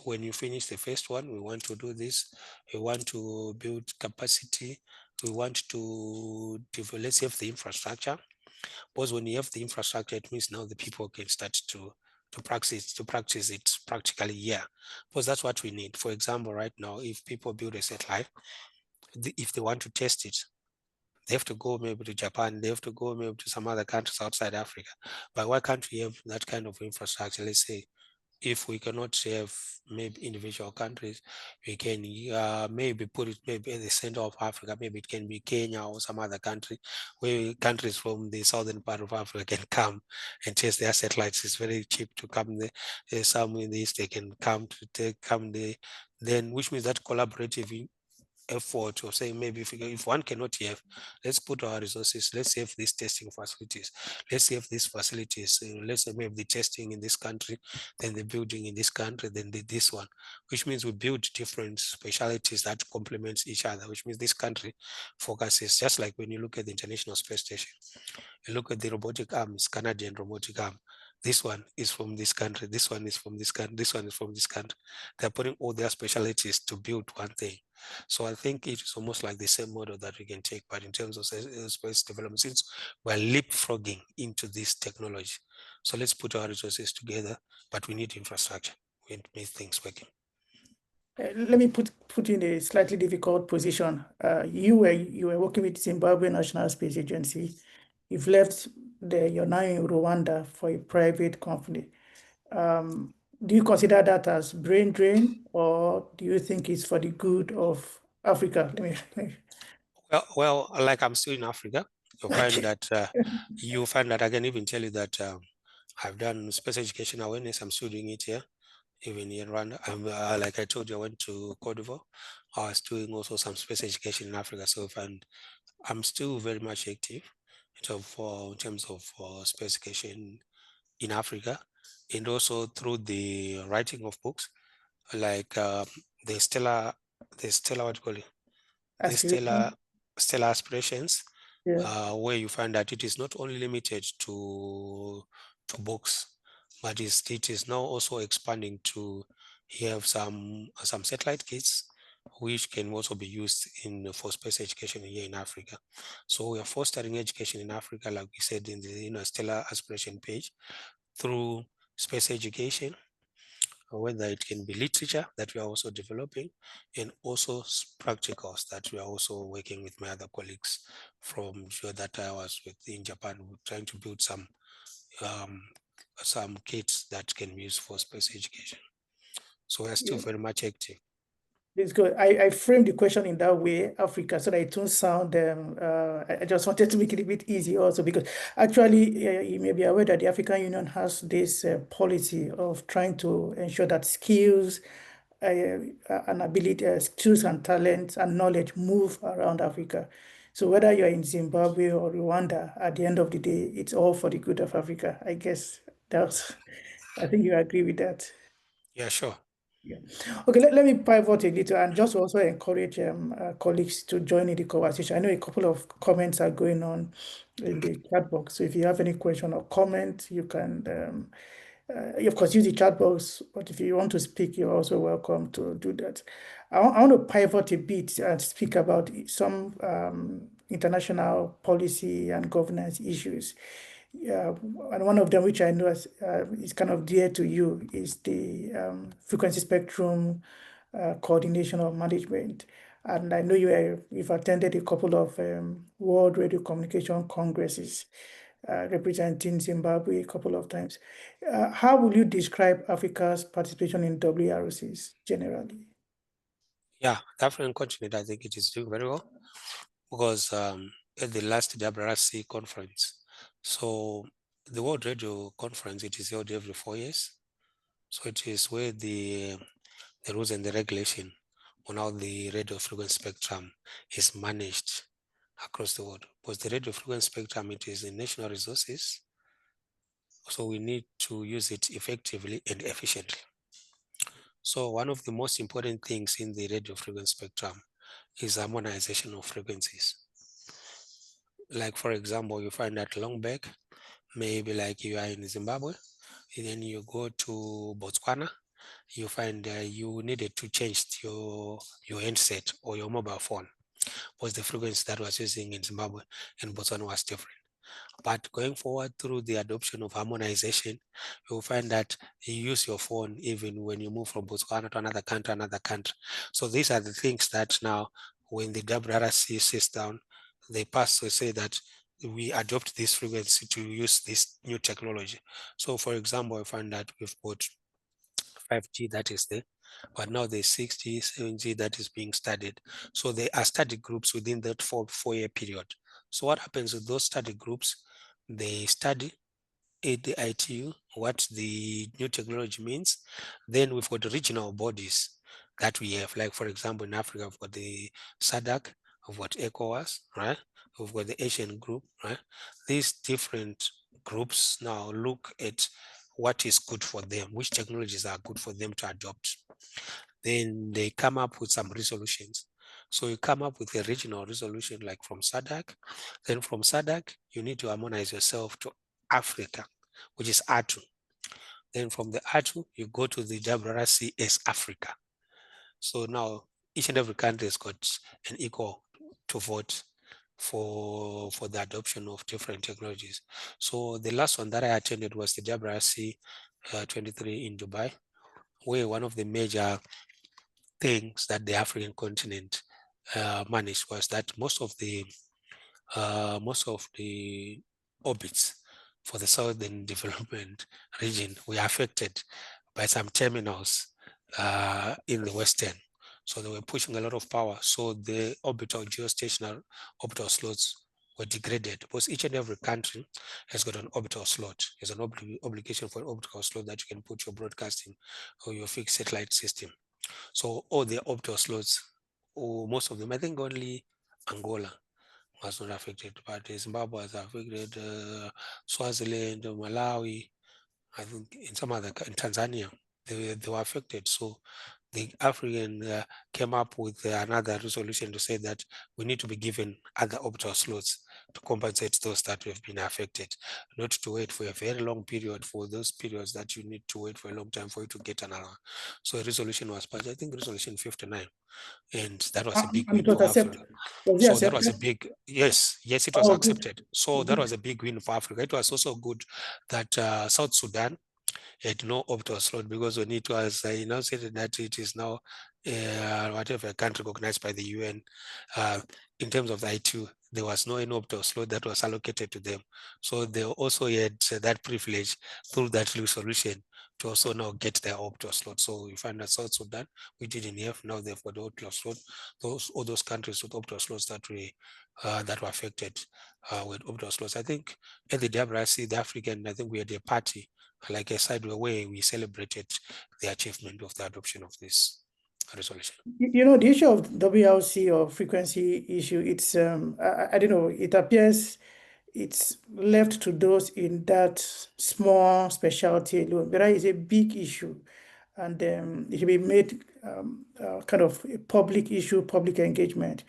when you finish the first one, we want to do this, we want to build capacity, we want to develop, let's have the infrastructure. Because when you have the infrastructure, it means now the people can start to practice it practically here. Because that's what we need. For example, right now, if people build a satellite, if they want to test it, they have to go maybe to Japan, they have to go maybe to some other countries outside Africa. But why can't we have that kind of infrastructure? Let's say if we cannot have maybe individual countries, we can maybe put it maybe in the center of Africa. Maybe it can be Kenya or some other country where countries from the southern part of Africa can come and test their satellites. It's very cheap to come there. Some in the east, they can come to come there. Then, which means that collaborative effort of saying maybe if one cannot have, let's put our resources, let's have these testing facilities, let's have these facilities, let's say maybe the testing in this country, then the building in this country, then this one, which means we build different specialities that complements each other, which means this country focuses, just like when you look at the International Space Station, you look at the robotic arms, Canadian robotic arm, this one is from this country, this one is from this country, this one is from this country. They're putting all their specialties to build one thing. So I think it is almost like the same model that we can take, but in terms of space development, since we're leapfrogging into this technology. So let's put our resources together, but we need infrastructure. We need things working. Let me put you in a slightly difficult position. You were working with Zimbabwe National Space Agency. You've left there. You're now in Rwanda for a private company. Do you consider that as brain drain, or do you think it's for the good of Africa? Well, like I'm still in Africa. You'll find that I can even tell you that I've done space education awareness. I'm still doing it here, even in Rwanda. Like I told you, I went to Cote d'Ivoire. I was doing also some space education in Africa. So I'm still very much active in terms of space education in Africa, and also through the writing of books, like the Stellar, what do you call it? The Stellar Aspirations, Yeah. where you find that it is not only limited to books, but it is now also expanding to have some satellite kits, which can also be used for space education here in Africa. So we are fostering education in Africa, like we said in the Stellar Aspiration page, through space education, whether it can be literature that we are also developing, and also practicals that we are also working with my other colleagues from that I was with in Japan. We're trying to build some kits that can be used for space education. So we are still very much active. It's good. I framed the question in that way, Africa, so that it don't sound. I just wanted to make it a bit easy also, because actually you may be aware that the African Union has this policy of trying to ensure that skills and ability, skills and talents and knowledge move around Africa. So whether you're in Zimbabwe or Rwanda, at the end of the day, it's all for the good of Africa. I guess I think you agree with that. Yeah, sure. Yeah. Okay, let me pivot a little and just also encourage colleagues to join in the conversation. I know a couple of comments are going on in the chat box. So if you have any question or comment, you can, of course, use the chat box. But if you want to speak, you're also welcome to do that. I want to pivot a bit and speak about some international policy and governance issues. And one of them, which I know is kind of dear to you, is the frequency spectrum coordination of management. And I know you've attended a couple of World Radio Communication Congresses representing Zimbabwe a couple of times. How will you describe Africa's participation in WRCs generally? Yeah, the African continent, I think it is doing very well, because at the last WRC conference, so the World Radio Conference, it is held every 4 years. So it is where the rules and the regulation on how the radio frequency spectrum is managed across the world. Because the radio frequency spectrum, it is in national resources, so we need to use it effectively and efficiently. So one of the most important things in the radio frequency spectrum is harmonization of frequencies. Like, for example, you find that long back, maybe like you are in Zimbabwe, and then you go to Botswana, you find you needed to change your handset or your mobile phone, because the frequency that was using in Zimbabwe and Botswana was different. But going forward through the adoption of harmonization, you'll find that you use your phone even when you move from Botswana to another country. So these are the things that now, when the WRC sits down, they pass to say that we adopt this frequency to use this new technology. So for example, I find that we've got 5G that is there, but now there's 6G, 7G that is being studied. So there are study groups within that four-year period. So what happens with those study groups? They study at the ITU what the new technology means. Then we've got regional bodies that we have, like for example in Africa, we've got the SADC, we've got ECOWAS, right? We've got the Asian group, right? These different groups now look at what is good for them, which technologies are good for them to adopt. Then they come up with some resolutions. So you come up with a regional resolution like from SADC. Then from SADC, you need to harmonize yourself to Africa, which is ATU. Then from the ATU, you go to the WRC as Africa. So now each and every country has got an equal to vote for the adoption of different technologies. So the last one that I attended was the WRC 23 in Dubai, where one of the major things that the African continent managed was that most of the orbits for the Southern Development Region were affected by some terminals in the Western. So they were pushing a lot of power. So the orbital geostationary orbital slots were degraded because each and every country has got an orbital slot. There's an obligation for an orbital slot that you can put your broadcasting or your fixed satellite system. So all the orbital slots, or most of them, I think only Angola was not affected, but Zimbabwe was affected, Swaziland, Malawi, I think in some other, in Tanzania, they were affected. So the African came up with another resolution to say that we need to be given other orbital slots to compensate those that have been affected, not to wait for a very long period, for those periods that you need to wait for a long time for you to get another. So a resolution was passed, I think resolution 59. And that was a big win for Africa. So that was a big, yes, it was accepted. So that was a big win for Africa. It was also good that South Sudan had no orbital slot, because when it was announced that it is now whatever country recognized by the UN, in terms of the ITU, there was no orbital slot that was allocated to them. So they also had that privilege through that resolution to also now get their orbital slot. So you find that South Sudan, we didn't have, now they've got the orbital slot. All those countries with orbital slots that were affected with orbital slots. I think at the WRC, the African, I think we had a party, like a side where we celebrated the achievement of the adoption of this resolution. You know, the issue of WLC or frequency issue, it's, I don't know, it appears it's left to those in that small specialty alone, but it's a big issue. And it should be made kind of a public issue, public engagement.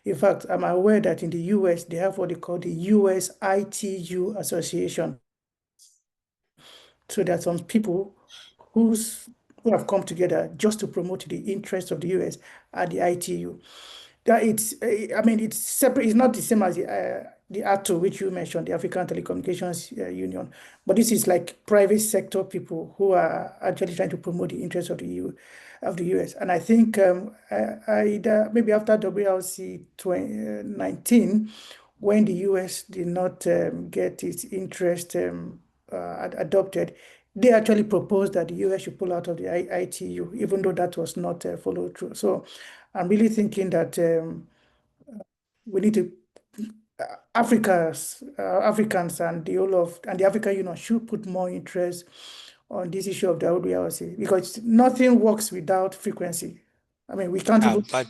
In fact, I'm aware that in the US, they have what they call the US ITU Association. So there are some people who have come together just to promote the interests of the US at the ITU. That it's, I mean, it's separate. It's not the same as the ATO, which you mentioned, the African Telecommunications Union. But this is like private sector people who are actually trying to promote the interests of the US. And I think maybe after WLC 2019, when the US did not get its interest adopted, they actually proposed that the US should pull out of the ITU, even though that was not followed through. So I'm really thinking that we need to, Africans and the whole of, and the African Union should put more interest on this issue of the WLC, because nothing works without frequency. I mean, we can't even but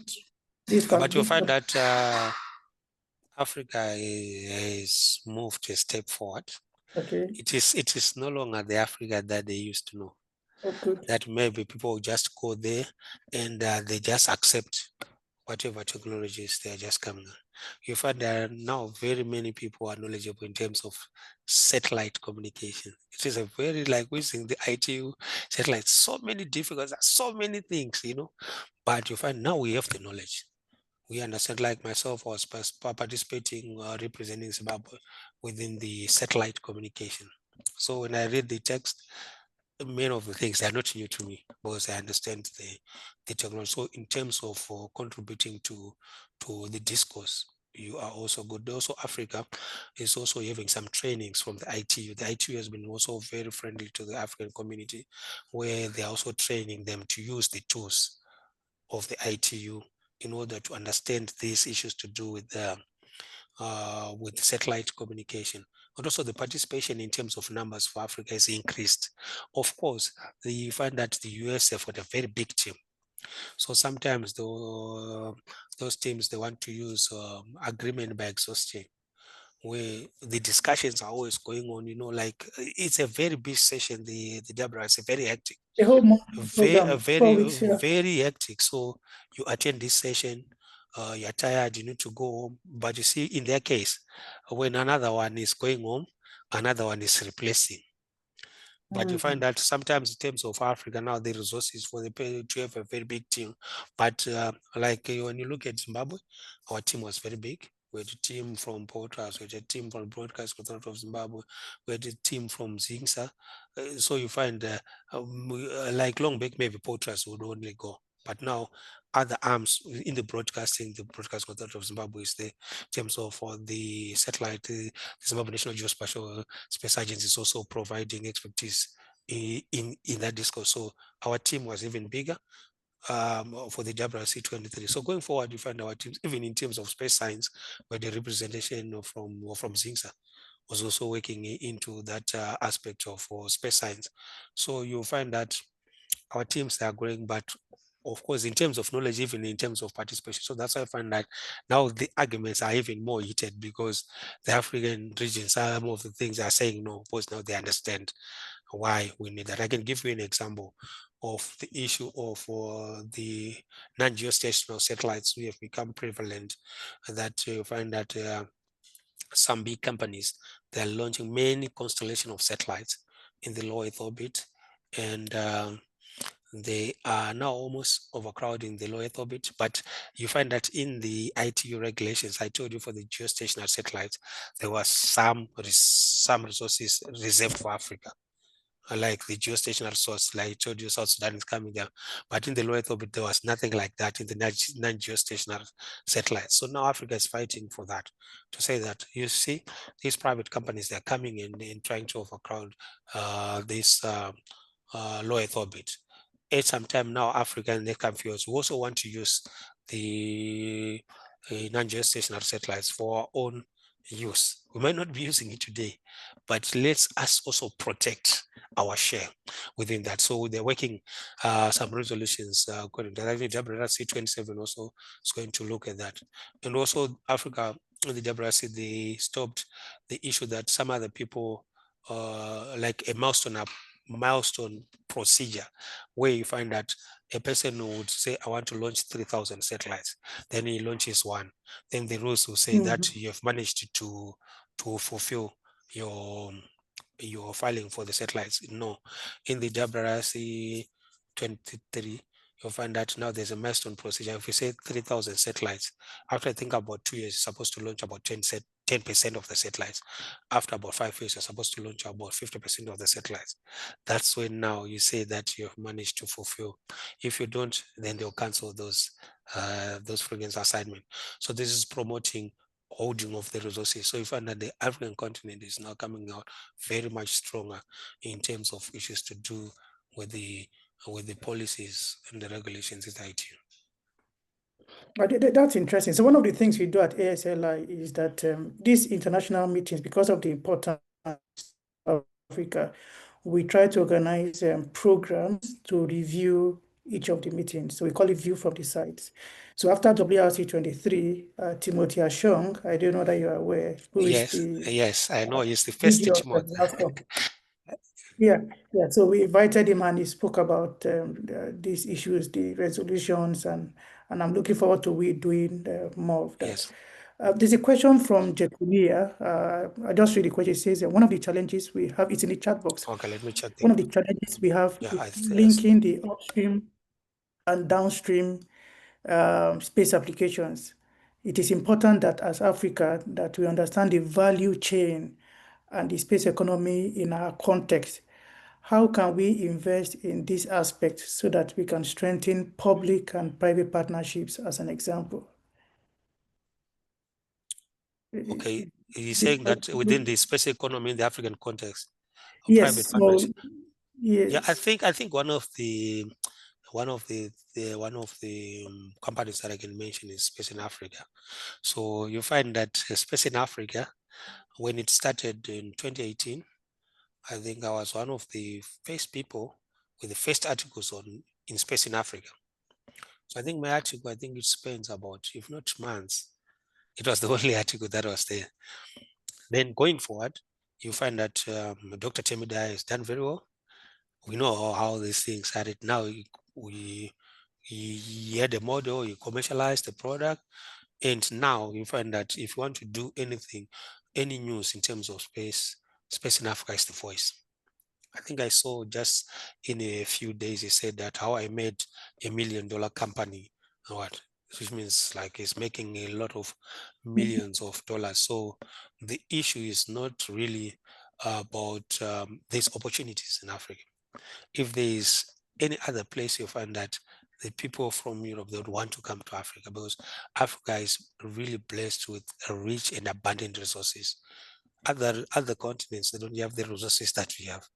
you'll find that Africa has moved a step forward. Okay. It is no longer the Africa that they used to know. Okay. That maybe people just go there and they just accept whatever technologies they are just coming on. You find there are now very many people are knowledgeable in terms of satellite communication. It is a very, like we're seeing the ITU satellite, so many difficulties, so many things, but you find now we have the knowledge. We understand, like myself, I was participating, representing Zimbabwe within the satellite communication. So when I read the text, many of the things are not new to me because I understand the technology. So in terms of contributing to the discourse, you are also good. Also, Africa is also having some trainings from the ITU. The ITU has been also very friendly to the African community, where they are also training them to use the tools of the ITU in order to understand these issues to do with satellite communication. But also the participation in terms of numbers for Africa is increased. Of course, you find that the US have got a very big team. So sometimes those teams, they want to use agreement by exhaustion, where the discussions are always going on, like it's a very big session, the WRC, very hectic. The whole program, very hectic. So you attend this session, you're tired, you need to go home. But you see, in their case, when another one is going home, another one is replacing. But you find that sometimes in terms of Africa now, the resources for the to have a very big team. But like when you look at Zimbabwe, our team was very big. We had a team from Portras, we had a team from Broadcast Authority of Zimbabwe, we had a team from ZINGSA. So you find like long back, maybe Portras would only go. But now other arms in the Broadcast Authority of Zimbabwe is there. In terms of the satellite, the Zimbabwe National Geospatial Space Agency is also providing expertise in that discourse. So our team was even bigger for the WSWA. So going forward, you find our teams, even in terms of space science, where the representation from ZINGSA was also working into that aspect of space science. So you'll find that our teams are growing, but of course, in terms of knowledge, even in terms of participation. So that's why I find that now the arguments are even more heated because the African region, some of the things are saying no, because now they understand why we need that. I can give you an example of the issue of the non-geostationary satellites. We have become prevalent that you find that some big companies, they're launching many constellation of satellites in the low Earth orbit, and they are now almost overcrowding the low Earth orbit. But you find that in the ITU regulations, I told you for the geostationary satellites, there was some resources reserved for Africa, like the geostationary resource, like I told you, South Sudan is coming there. But in the low Earth orbit, there was nothing like that in the non-geostationary satellites. So now Africa is fighting for that, to say that, you see, these private companies, they're coming in and trying to overcrowd this low Earth orbit. At some time now, Africa and they confused. We also want to use the non-geostationary satellites for our own use. We might not be using it today, but let's us also protect our share within that. So they're working some resolutions according to that. I think WSWA 27 also is going to look at that. And also Africa, the WSWA, they stopped the issue that some other people like a milestone procedure where you find that a person would say, I want to launch 3,000 satellites. Then he launches one. Then the rules will say that you have managed to fulfill your filing for the satellites. No, in the WSWA 23, you'll find that now there's a milestone procedure. If you say 3,000 satellites, after I think about 2 years, you're supposed to launch about 10% of the satellites. After about 5 years, you're supposed to launch about 50% of the satellites. That's when now you say that you have managed to fulfill. If you don't, then they'll cancel those frequency assignment. So this is promoting holding of the resources. So you find that the African continent is now coming out very much stronger in terms of issues to do with the policies and the regulations in IT. That's interesting. So one of the things we do at ASLI is that these international meetings, because of the importance of Africa, we try to organize programs to review each of the meetings. So we call it View from the Sites. So after WRC 23, Timothy Ashong, I don't know that you are aware, who is Yes, I know he's the first Timothy. Yeah. So we invited him and he spoke about these issues, the resolutions, and I'm looking forward to we doing more of that. Yes. There's a question from Jekulia. I just read the question. It says, one of the challenges we have, it's in the chat box. Okay, let me check. One of the challenges we have is linking the upstream and downstream space applications. It is important that as Africa, that we understand the value chain and the space economy in our context. How can we invest in this aspect so that we can strengthen public and private partnerships, as an example? Okay, he's saying that within the space economy in the African context, yes. private partnership. Yes. Yeah, I think one of the companies that I can mention is Space in Africa. So you find that Space in Africa, when it started in 2018, I think I was one of the first people with the first articles in Space in Africa. So I think my article, I think it spends about, if not months, it was the only article that was there. Then going forward, you find that Dr. Temida has done very well. We know how these things started. Now he had a model, he commercialized the product, and now you find that if you want to do anything, any news in terms of space in Africa is the voice. I think I saw just in a few days, he said that how I made $1 million company, what, which means like he's making a lot of millions of dollars. So the issue is not really about these opportunities in Africa. If there is any other place you find that the people from Europe, they would want to come to Africa, because Africa is really blessed with a rich and abundant resources. Other continents, they don't have the resources that we have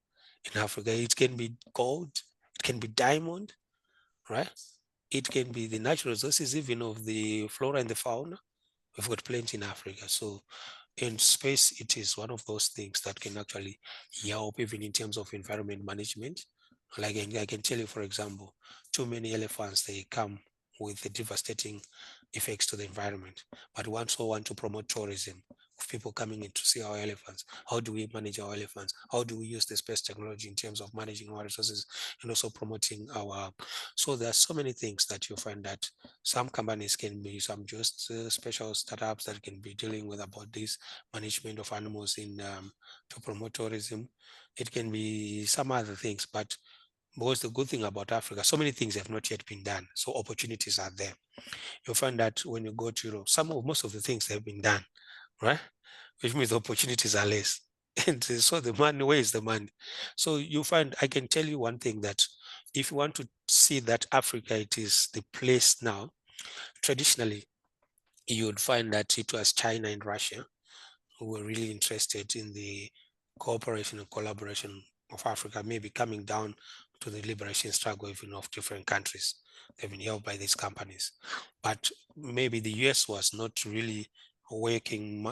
in Africa. It can be gold, it can be diamond, right? It can be the natural resources, even of the flora and the fauna. We've got plenty in Africa. So in space, it is one of those things that can actually help even in terms of environment management. Like I can tell you, for example, too many elephants, they come with the devastating effects to the environment. But we also want to promote tourism of people coming in to see our elephants. How do we manage our elephants? How do we use the space technology in terms of managing our resources and also promoting our... So there are so many things that you find that some companies can be some just special startups that can be dealing with about this management of animals in to promote tourism. It can be some other things, but because the good thing about Africa, so many things have not yet been done. So opportunities are there. You'll find that when you go to Europe, most of the things have been done, right? Which means the opportunities are less. And so the money, where is the money? So you find, I can tell you one thing, that if you want to see that Africa, it is the place now, traditionally, you would find that it was China and Russia who were really interested in the cooperation and collaboration of Africa, maybe coming down to the liberation struggle even of different countries. They've been helped by these companies. But maybe the US was not really looking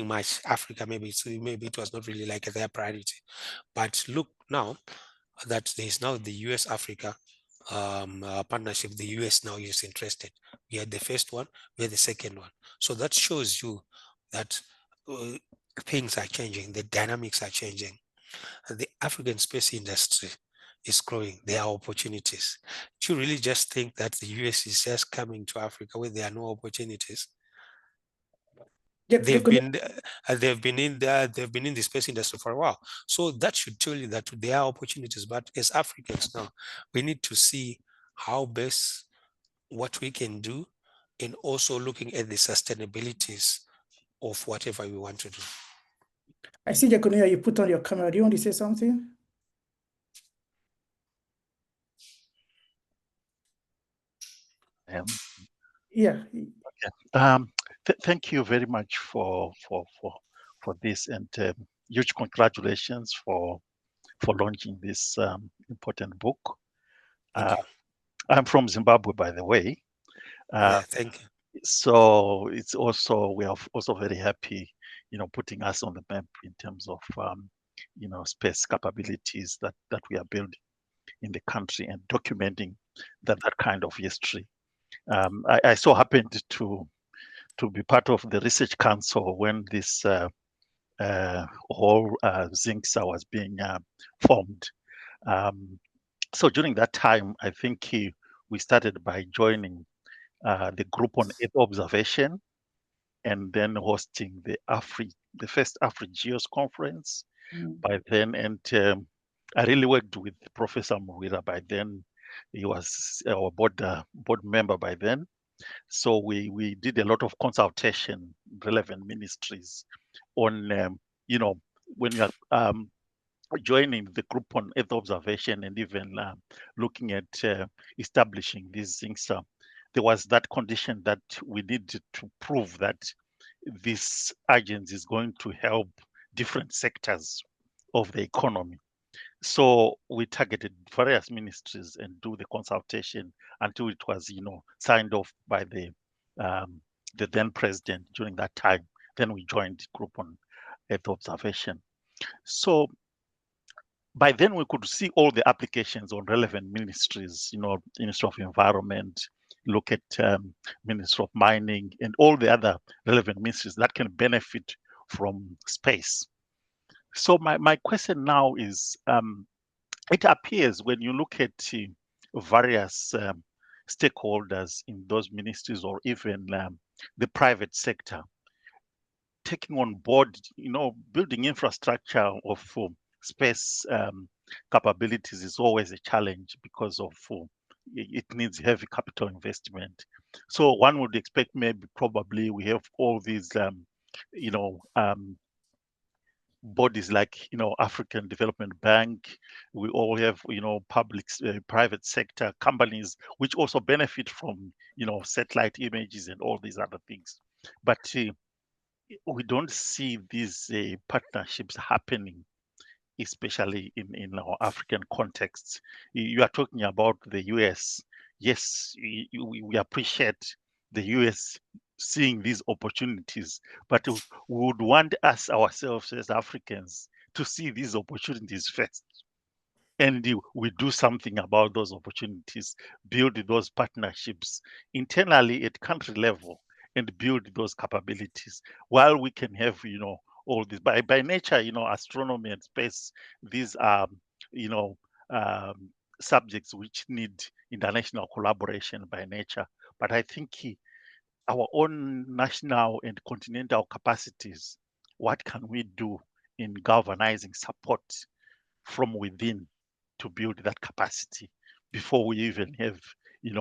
much Africa, maybe it was not really like their priority. But look now that there is now the US Africa partnership. The US now is interested. We had the first one, we had the second one. So that shows you that uh, things are changing, the dynamics are changing. The African space industry is growing. There are opportunities. Do you really just think that the US is just coming to Africa where there are no opportunities? They've been in the space industry for a while. So that should tell you that there are opportunities. But as Africans now, we need to see how best what we can do, and also looking at the sustainabilities of whatever we want to do. I see, Jaconia, you put on your camera. Do you want to say something? Yeah. Okay. Thank you very much for this, and huge congratulations for launching this important book. Thank you. I'm from Zimbabwe, by the way. Yeah, thank you. So it's also, we are also very happy, putting us on the map in terms of space capabilities that we are building in the country, and documenting that kind of history. I so happened to be part of the research council when this whole ZINCSA was being formed. So during that time, I think we started by joining the group on Earth observation, and then hosting the first AfriGeos conference by then. And I really worked with Professor Muwira by then. He was our board member by then. So we did a lot of consultation, relevant ministries on, when you are joining the group on Earth observation, and even looking at establishing these things. There was that condition that we needed to prove that this agency is going to help different sectors of the economy. So we targeted various ministries and do the consultation until it was, signed off by the then president during that time. Then we joined the group on Earth observation. So by then we could see all the applications on relevant ministries, Ministry of Environment, look at Ministry of Mining, and all the other relevant ministries that can benefit from space. So my question now is, it appears when you look at various stakeholders in those ministries, or even the private sector, taking on board, building infrastructure of space capabilities is always a challenge because of it needs heavy capital investment. So one would expect maybe probably we have all these you know bodies like African Development Bank. We all have public private sector companies which also benefit from satellite images and all these other things, but we don't see these partnerships happening, especially in our African contexts. You are talking about the US. Yes, we appreciate the US seeing these opportunities, but we would want us ourselves as Africans to see these opportunities first. And we do something about those opportunities, build those partnerships internally at country level, and build those capabilities. While we can have, all this by nature, astronomy and space, these are, you know, um, subjects which need international collaboration by nature. But I think our own national and continental capacities, what can we do in galvanizing support from within to build that capacity before we even have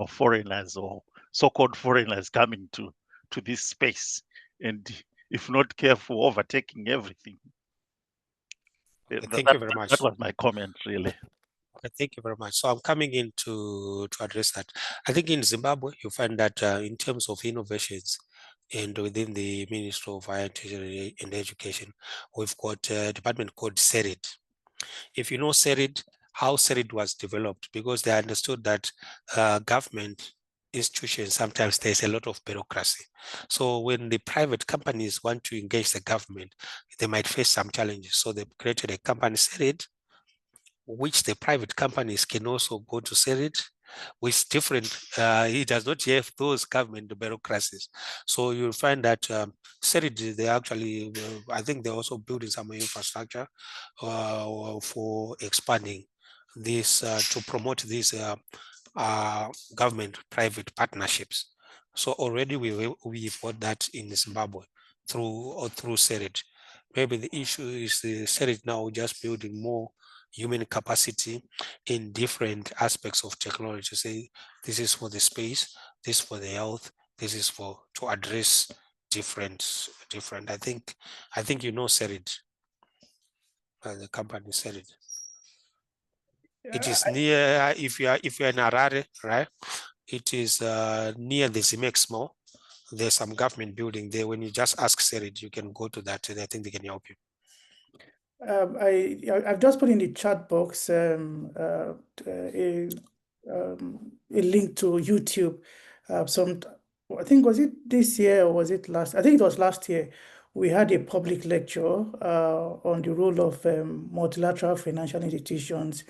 foreigners or so-called foreigners coming to this space, and if not careful, overtaking everything. Thank you very much. That was my comment, really. Okay, thank you very much. So I'm coming in to address that. I think in Zimbabwe, you find that in terms of innovations and within the Ministry of Higher Education and Education, we've got a department called SERID. If you know SERID, how SERID was developed, because they understood that government institutions, sometimes there's a lot of bureaucracy. So when the private companies want to engage the government, they might face some challenges. So they created a company, SERID, which the private companies can also go to SERID, which different, it does not have those government bureaucracies. So you'll find that SERID, they actually, I think they're also building some infrastructure for expanding this, to promote these government-private partnerships. So already we've got that in Zimbabwe through SERID. Maybe the issue is the SERID now just building more human capacity in different aspects of technology. Say this is for the space, this for the health, this is for to address different. I think SERID, the company SERID. It is near, if you're in Harare, right? It is near the Zimex Mall. There's some government building there. When you just ask SERID, you can go to that, and I think they can help you. I've just put in the chat box a link to YouTube. I think, was it this year or was it last? I think it was last year. We had a public lecture on the role of multilateral financial institutions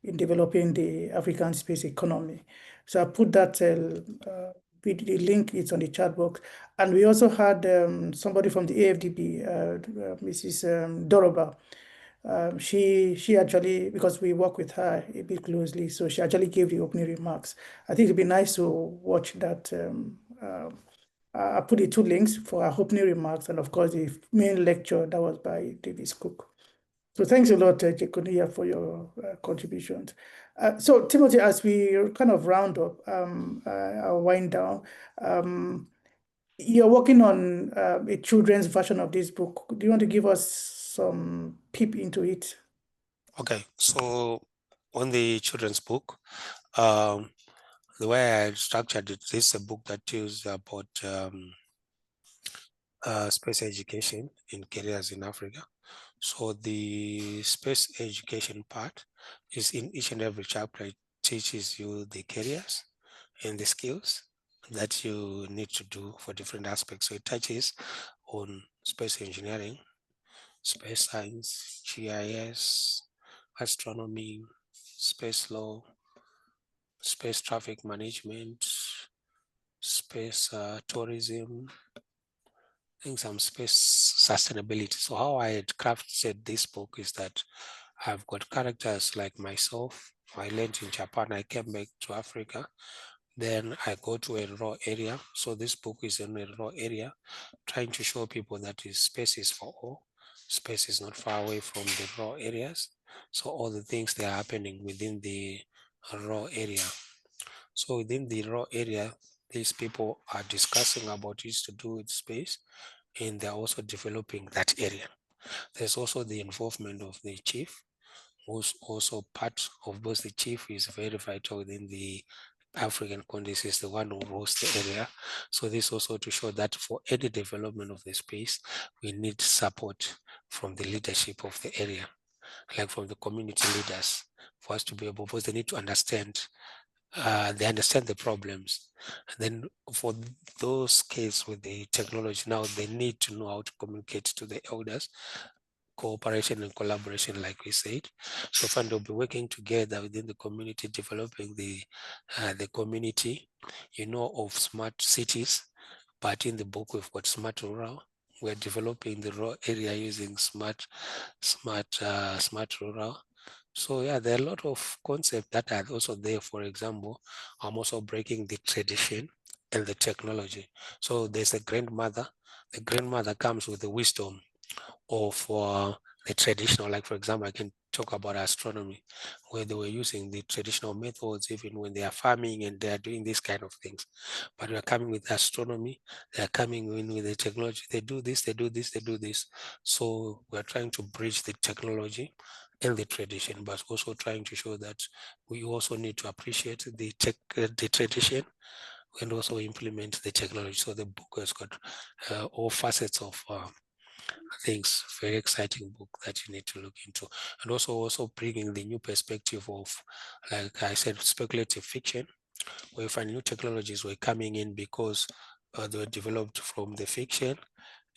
in developing the African space economy. So I put that the link is on the chat box. And we also had somebody from the AFDB, Mrs. Doroba. She actually, because we work with her a bit closely, so she actually gave the opening remarks. I think it'd be nice to watch that. I put the two links for our opening remarks and, of course, the main lecture that was by Davis Cook. So thanks a lot, Jekoniya, for your contributions. So Timothy, as we kind of round up our wind down, you're working on a children's version of this book. Do you want to give us some peep into it? Okay, so on the children's book, the way I structured it, this is a book that tells about space education in careers in Africa. So the space education part is in each and every chapter. It teaches you the careers and the skills that you need to do for different aspects. So it touches on space engineering, space science, GIS, astronomy, space law, space traffic management, space tourism, and some space sustainability. So how I had crafted this book is that I've got characters like myself. I learned in Japan, I came back to Africa. Then I go to a rural area. So this book is in a rural area, trying to show people that space is for all. Space is not far away from the rural areas. So all the things that are happening within the raw area. So within the raw area, these people are discussing about what to do with space, and they're also developing that area. There's also the involvement of the chief, who's also part of both. The chief is very vital within the African context, is the one who rules the area. So this also to show that for any development of the space, we need support from the leadership of the area, like from the community leaders, for us to be able, because they need to understand, they understand the problems. And then for those cases with the technology, now they need to know how to communicate to the elders, cooperation and collaboration, like we said. So fund will be working together within the community, developing the community, of smart cities. But in the book, we've got smart rural. We're developing the rural area using smart rural. So yeah, there are a lot of concepts that are also there. For example, I'm also breaking the tradition and the technology. So there's a grandmother. The grandmother comes with the wisdom of the traditional, like for example, I can talk about astronomy, where they were using the traditional methods even when they are farming and they are doing these kind of things. But we are coming with astronomy, they are coming in with the technology, they do this, they do this, they do this. So we are trying to bridge the technology and the tradition, but also trying to show that we also need to appreciate the tradition and also implement the technology. So the book has got all facets of things. Very exciting book that you need to look into, and also bringing the new perspective of, like I said, speculative fiction, where you find new technologies were coming in because they were developed from the fiction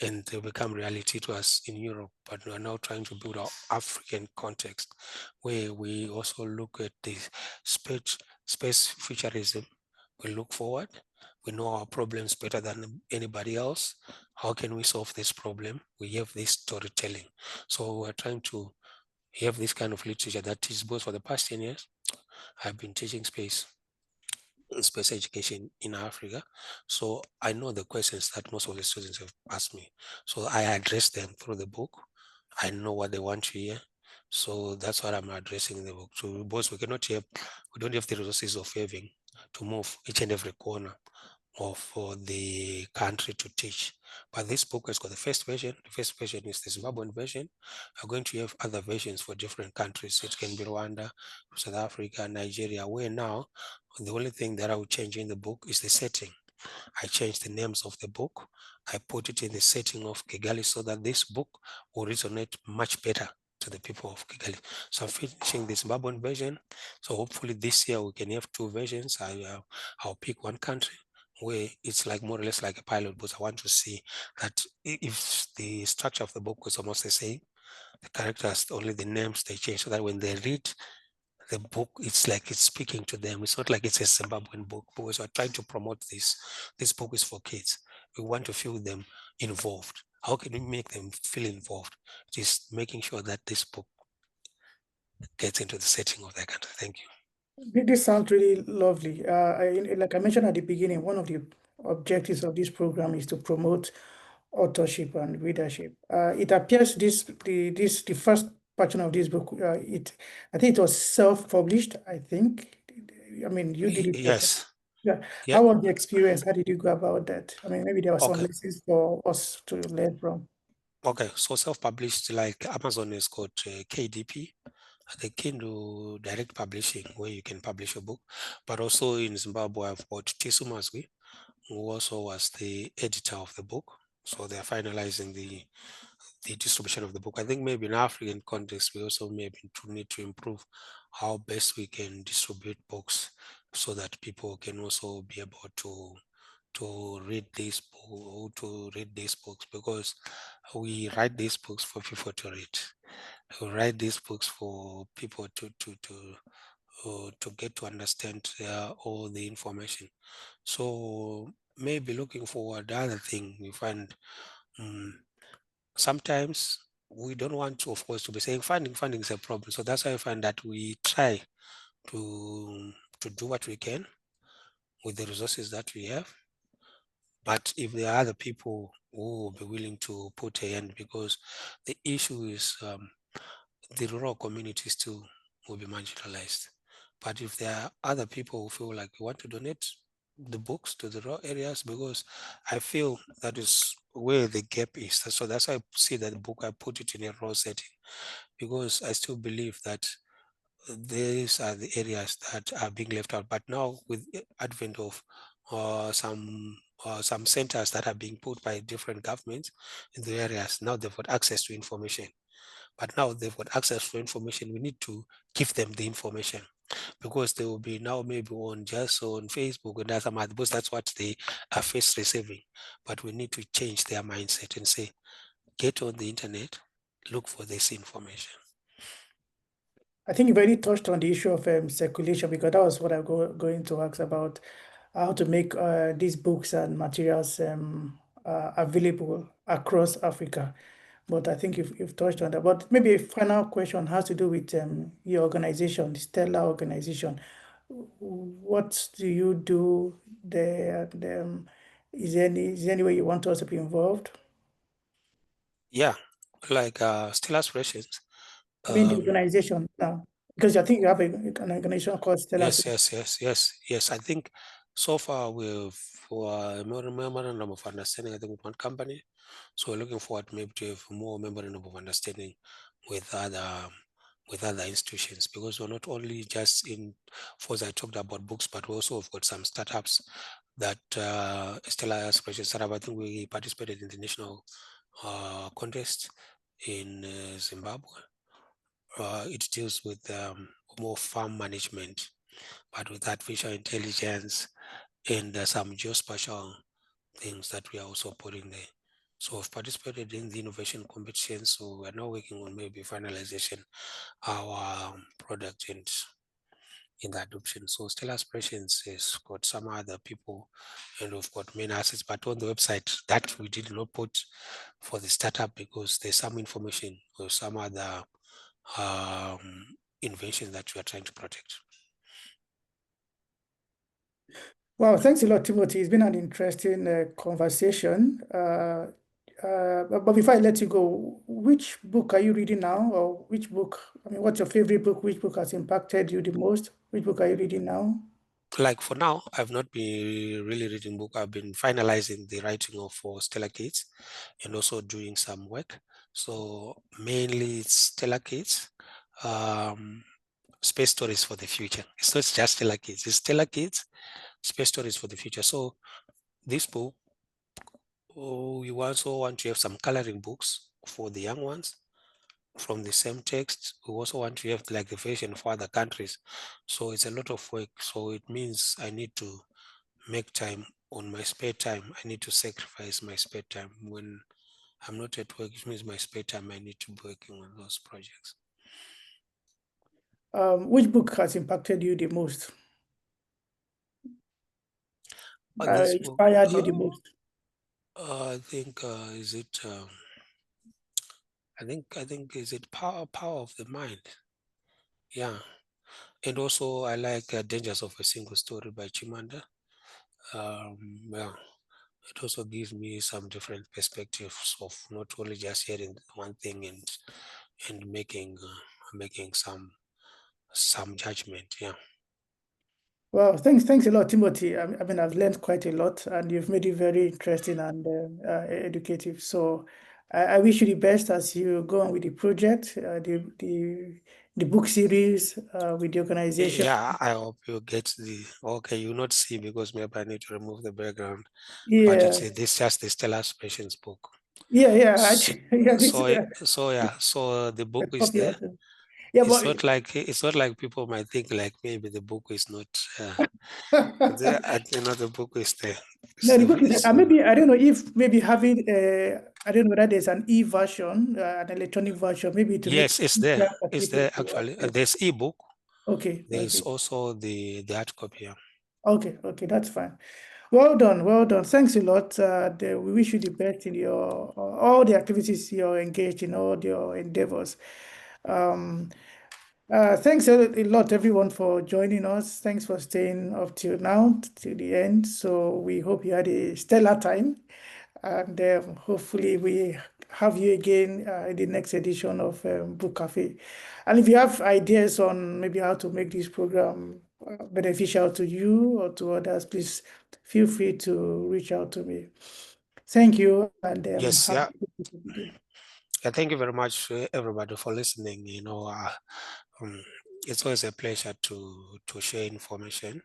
and they become reality to us in Europe. But we are now trying to build our African context, where we also look at the space futurism. We look forward. We know our problems better than anybody else. How can we solve this problem? We have this storytelling. So we're trying to have this kind of literature that is both. For the past 10 years, I've been teaching space education in Africa. So I know the questions that most of the students have asked me. So I address them through the book. I know what they want to hear. So that's what I'm addressing in the book. So both we don't have the resources of having to move each and every corner of the country to teach. But this book has got the first version. The first version is the Zimbabwean version. We're going to have other versions for different countries. It can be Rwanda, South Africa, Nigeria, where now the only thing that I will change in the book is the setting. I changed the names of the book. I put it in the setting of Kigali so that this book will resonate much better to the people of Kigali. So I'm finishing the Zimbabwean version. So hopefully this year we can have two versions. I'll pick one country where it's like more or less like a pilot, but I want to see that if the structure of the book was almost the same, the characters, only the names they change, so that when they read the book, it's like it's speaking to them. It's not like it's a Zimbabwean book, because we're trying to promote this. This book is for kids. We want to feel them involved. How can we make them feel involved? Just making sure that this book gets into the setting of their country. Thank you. This sounds really lovely. Like I mentioned at the beginning, one of the objectives of this program is to promote authorship and readership. It appears the first portion of this book, I think it was self-published. I think. I mean, you did it yourself. Yes. Yeah. Yeah. How was the experience? How did you go about that? I mean, maybe there were some Okay. lessons for us to learn from. Okay. So self-published, like Amazon has got KDP, the Kindle Direct Publishing, where you can publish a book. But also in Zimbabwe, I've got Tisu Mazwi, who also was the editor of the book. So they're finalizing the distribution of the book. I think maybe in African context, we also maybe need to improve how best we can distribute books so that people can also be able to read these books, because we write these books for people to read. We write these books for people to get to understand all the information. So maybe looking forward, the other thing we find, sometimes we don't want to, of course, to be saying funding is a problem. So that's why I find that we try to do what we can with the resources that we have. But if there are other people who will be willing to put a hand, because the issue is the rural communities too will be marginalized. But if there are other people who feel like we want to donate the books to the rural areas, because I feel that is where the gap is. So that's why I see that the book, I put it in a rural setting, because I still believe that these are the areas that are being left out. But now with the advent of some centers that are being put by different governments in the areas, now they've got access to information. But now they've got access to information, we need to give them the information, because they will be now maybe on just on Facebook and other because that's what they are first receiving. But we need to change their mindset and say, get on the internet, look for this information. I think you've already touched on the issue of circulation, because that was what I'm going to ask about, how to make these books and materials available across Africa. But I think you've touched on that. But maybe a final question has to do with your organization, the Stellar organization. What do you do there? And, is there any way you want us to be involved? Yeah, like Stellar Aspirations. I mean, the organization now, because I think you have an organization called Stellar. Yes. I think so far we've a memorandum of understanding, I think, with one company. So we're looking forward maybe to have more memorandum of understanding with other institutions, because we're not only just in, for as I talked about books, but we also have got some startups that Stellar Aspirations startup. I think we participated in the national contest in Zimbabwe. It deals with more farm management, but with artificial intelligence and some geospatial things that we are also putting there. So I've participated in the innovation competition. So we're now working on maybe finalization our product and in the adoption. So Stellar Aspirations has got some other people and we've got main assets, but on the website that we did not put for the startup, because there's some information or some other invention that we are trying to protect. Wow, thanks a lot, Timothy. It's been an interesting conversation. But before I let you go, which book are you reading now? Or which book, I mean, what's your favorite book? Which book has impacted you the most? Which book are you reading now? Like for now, I've not been really reading book. I've been finalizing the writing of for Stellar Kids and also doing some work. So mainly it's Stellar Kids, space stories for the future. It's not just Stellar Kids, it's Stellar Kids, space stories for the future. So this book, we also want to have some coloring books for the young ones from the same text. We also want to have like the version for other countries. So it's a lot of work. So it means I need to make time on my spare time. I need to sacrifice my spare time. When I'm not at work, it means my spare time I need to be working on those projects. Which book has impacted you the most? Inspired you the most? I think is it? I think is it power of the mind? Yeah, and also I like Dangers of a Single Story by Chimamanda. Yeah, it also gives me some different perspectives of not only just hearing one thing and making some judgment. Yeah. Well, thanks a lot, Timothy. I mean, I've learned quite a lot, and you've made it very interesting and educative. So, I wish you the best as you go on with the project, the book series with the organization. Yeah, I hope you get the okay. You not see because maybe I need to remove the background. Yeah. But it's just the Stellar Aspirations book. Yeah. Yeah. So the book is there. Yeah, It's not like people might think like maybe the book is not there. The book is there. No, the book is maybe I don't know if maybe having I don't know whether there's an e-version, an electronic version, maybe to yes, make it's there. It's people there to actually. access. There's ebook. Okay. There's also the hard copy. Yeah. Okay, that's fine. Well done. Thanks a lot. We wish you the best in your all the activities you're engaged in, all your endeavors. Thanks a lot, everyone, for joining us. Thanks for staying up till now, till the end. So we hope you had a stellar time, and hopefully we have you again in the next edition of Book Cafe. And if you have ideas on maybe how to make this program beneficial to you or to others, please feel free to reach out to me. Thank you. And Yes, have yeah. a good day. Yeah, thank you very much, everybody, for listening. It's always a pleasure to share information.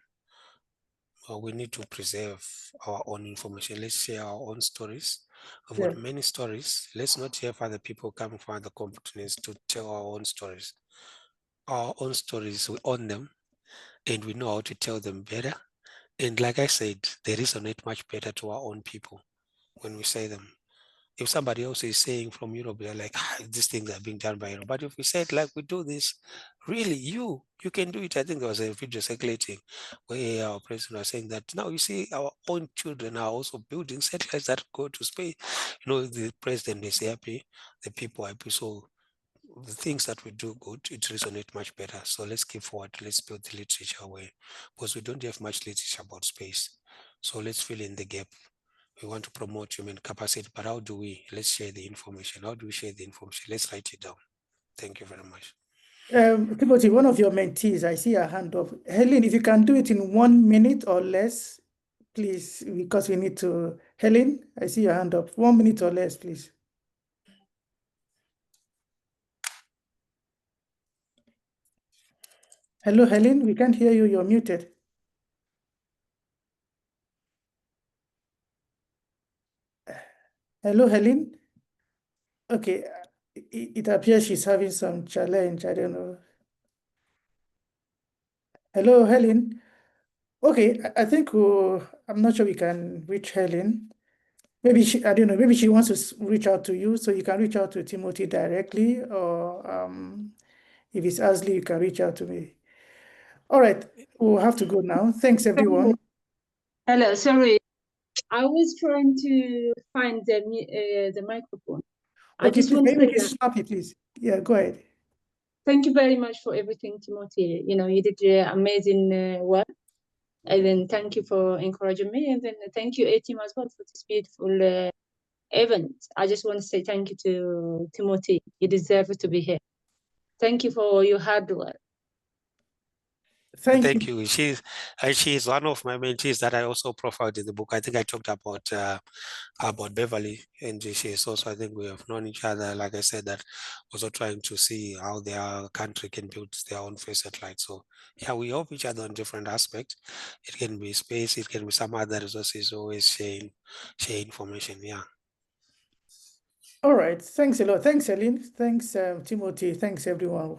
We need to preserve our own information. Let's share our own stories. We've got many stories. Let's not hear other people coming from other continents to tell our own stories. Our own stories, we own them, and we know how to tell them better. And like I said, they resonate much better to our own people when we say them. If somebody else is saying from Europe, they're like, these things are being done by Europe. But if we say it like we do this, really, you can do it. I think there was a video circulating where our president was saying that now you see our own children are also building satellites that go to space. The president is happy, the people are happy. So the things that we do good, it resonates much better. So let's keep forward. Let's build the literature away because we don't have much literature about space. So let's fill in the gap. We want to promote human capacity, but how do we? Let's share the information. How do we share the information? Let's write it down. Thank you very much. Timothy, one of your mentees, I see a hand up. Helen, if you can do it in 1 minute or less, please, because we need to. Helen, I see your hand up. 1 minute or less, please. Hello, Helen, we can't hear you. You're muted. Hello, Helen. Okay, it appears she's having some challenge. I don't know. Hello, Helen. Okay, I think I'm not sure we can reach Helen. Maybe I don't know, maybe she wants to reach out to you, so you can reach out to Timothy directly, or if it's ASLI, you can reach out to me. All right, we'll have to go now. Thanks, everyone. Hello, sorry. I was trying to find the microphone. Okay, I just please, want to can you say make it that snappy, please? Yeah, go ahead. thank you very much for everything, Timothy. You did amazing work. And then thank you for encouraging me. And then thank you, A-Team, as well, for this beautiful event. I just want to say thank you to Timothy. You deserve to be here. Thank you for your hard work. Thank you. She's one of my mentees that I also profiled in the book. I think I talked about Beverly, and she's also, I think we have known each other, like I said, that also trying to see how their country can build their own space satellite. So yeah, we help each other on different aspects. It can be space, it can be some other resources, always share information. Yeah. All right, thanks a lot. Thanks, Helen. Thanks, Timothy. Thanks, everyone.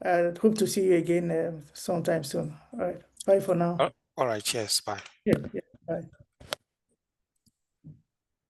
Hope to see you again sometime soon. All right, bye for now. All right, cheers, bye. Yeah.